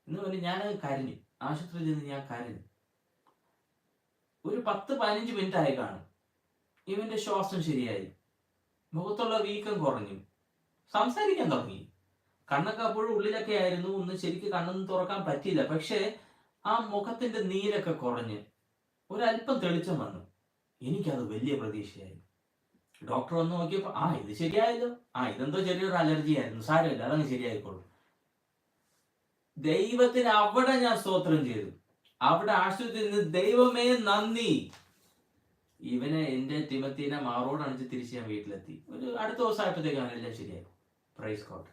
എന്ന് പറഞ്ഞ് ഞാനത് കരഞ്ഞു. ആശുപത്രിയിൽ നിന്ന് ഞാൻ കരഞ്ഞു. ഒരു 10-15 മിനിറ്റ് ആയി കാണും. ഇവന്റെ ശ്വാസം ശരിയായി, മുഖത്തുള്ള വീക്കം കുറഞ്ഞു, സംസാരിക്കാൻ തുടങ്ങി. കണ്ണൊക്കെ അപ്പോഴും ഉള്ളിലൊക്കെ ആയിരുന്നു, ഒന്ന് ശരിക്കും കണ്ണൊന്നും തുറക്കാൻ പറ്റിയില്ല. പക്ഷേ ആ മുഖത്തിന്റെ നീരൊക്കെ കുറഞ്ഞ് ഒരല്പം തെളിച്ചം വന്നു. എനിക്കത് വലിയ പ്രതീക്ഷയായി. ഡോക്ടർ വന്ന് നോക്കിയപ്പോ ഇത് ശരിയായല്ലോ, ഇതെന്തോ ചെറിയൊരു അലർജി ആയിരുന്നു, സാരമില്ല, അതങ്ങ് ശരിയായിക്കോളും. ദൈവത്തിന് അവിടെ ഞാൻ സ്തോത്രം ചെയ്തു. അവിടെ ആശുപത്രിയിൽ നിന്ന് ദൈവമേ നന്ദി, ഇവനെ എന്റെ തിമത്തീനെ മാറോട് അണിച്ച് തിരിച്ച് ഞാൻ വീട്ടിലെത്തി. ഒരു അടുത്ത ദിവസമായപ്പോഴത്തേക്കാണ് എല്ലാം ശരിയായി. Praise God.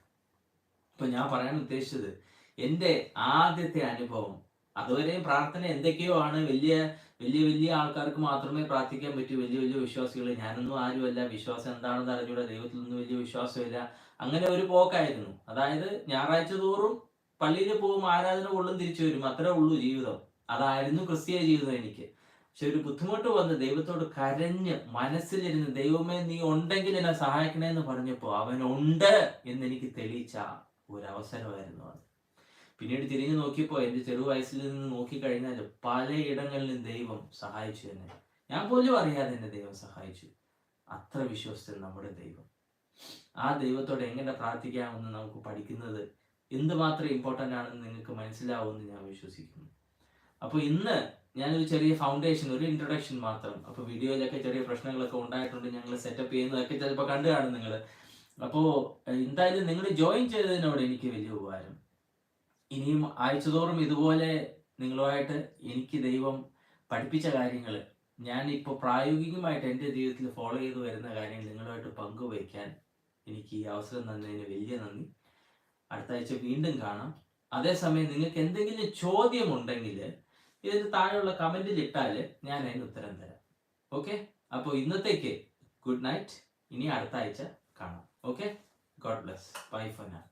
ഇപ്പൊ ഞാൻ പറയാൻ ഉദ്ദേശിച്ചത് എൻ്റെ ആദ്യത്തെ അനുഭവം. അതുവരെയും പ്രാർത്ഥന എന്തൊക്കെയോ ആണ്, വലിയ വലിയ വലിയ ആൾക്കാർക്ക് മാത്രമേ പ്രാർത്ഥിക്കാൻ പറ്റൂ, വലിയ വലിയ വിശ്വാസികൾ. ഞാനൊന്നും ആരുമല്ല, വിശ്വാസം എന്താണെന്ന് അറിഞ്ഞൂടെ, ദൈവത്തിലൊന്നും വലിയ വിശ്വാസമില്ല. അങ്ങനെ ഒരു പോക്കായിരുന്നു. അതായത് ഞായറാഴ്ച തോറും പള്ളിയിൽ പോകും, ആരാധന കൊള്ളും, തിരിച്ചു വരും, അത്രേ ഉള്ളൂ ജീവിതം. അതായിരുന്നു ക്രിസ്തീയ ജീവിതം എനിക്ക്. പക്ഷെ ഒരു ബുദ്ധിമുട്ട് വന്ന് ദൈവത്തോട് കരഞ്ഞ് മനസ്സിലിരുന്ന് ദൈവമേ നീ ഉണ്ടെങ്കിൽ എന്നെ സഹായിക്കണേ എന്ന് പറഞ്ഞപ്പോൾ അവനുണ്ട് എന്നെനിക്ക് തെളിയിച്ച ഒരവസരമായിരുന്നു അത്. പിന്നീട് തിരിഞ്ഞു നോക്കിയപ്പോൾ എൻ്റെ ചെറു വയസ്സിൽ നിന്ന് നോക്കിക്കഴിഞ്ഞാൽ പലയിടങ്ങളിലും ദൈവം സഹായിച്ചു എന്നെ. ഞാൻ പോലും അറിയാതെ എന്നെ ദൈവം സഹായിച്ചു. അത്ര വിശ്വസ്തൻ നമ്മുടെ ദൈവം. ആ ദൈവത്തോട് എങ്ങനെ പ്രാർത്ഥിക്കാമെന്ന് നമുക്ക് പഠിക്കുന്നത് എന്തുമാത്രം ഇമ്പോർട്ടൻ്റ് ആണെന്ന് നിങ്ങൾക്ക് മനസ്സിലാവുമെന്ന് ഞാൻ വിശ്വസിക്കുന്നു. അപ്പോൾ ഇന്ന് ഞാനൊരു ചെറിയ ഫൗണ്ടേഷൻ, ഒരു ഇൻട്രൊഡക്ഷൻ മാത്രം. അപ്പോൾ വീഡിയോയിലൊക്കെ ചെറിയ പ്രശ്നങ്ങളൊക്കെ ഉണ്ടായിട്ടുണ്ട്, ഞങ്ങൾ സെറ്റപ്പ് ചെയ്യുന്നതൊക്കെ ചിലപ്പോൾ കണ്ടു കാണും നിങ്ങൾ. അപ്പോൾ എന്തായാലും നിങ്ങൾ ജോയിൻ ചെയ്തതിനോട് എനിക്ക് വലിയ ഉപകാരം. ഇനിയും ആഴ്ചതോറും ഇതുപോലെ നിങ്ങളുമായിട്ട് എനിക്ക് ദൈവം പഠിപ്പിച്ച കാര്യങ്ങൾ ഞാൻ ഇപ്പോൾ പ്രായോഗികമായിട്ട് എൻ്റെ ജീവിതത്തിൽ ഫോളോ ചെയ്ത് വരുന്ന കാര്യങ്ങൾ നിങ്ങളുമായിട്ട് പങ്കുവയ്ക്കാൻ എനിക്ക് ഈ അവസരം തന്നതിന് വലിയ നന്ദി. അടുത്ത ആഴ്ച വീണ്ടും കാണാം. അതേസമയം നിങ്ങൾക്ക് എന്തെങ്കിലും ചോദ്യമുണ്ടെങ്കിൽ ഇതിന് താഴെയുള്ള കമൻറ്റിൽ ഇട്ടാൽ ഞാൻ അതിന് ഉത്തരം തരാം. ഓക്കെ, അപ്പോൾ ഇന്നത്തേക്ക് ഗുഡ് നൈറ്റ്. ഇനി അടുത്ത ആഴ്ച കാണാം. Okay, God bless. Bye for now.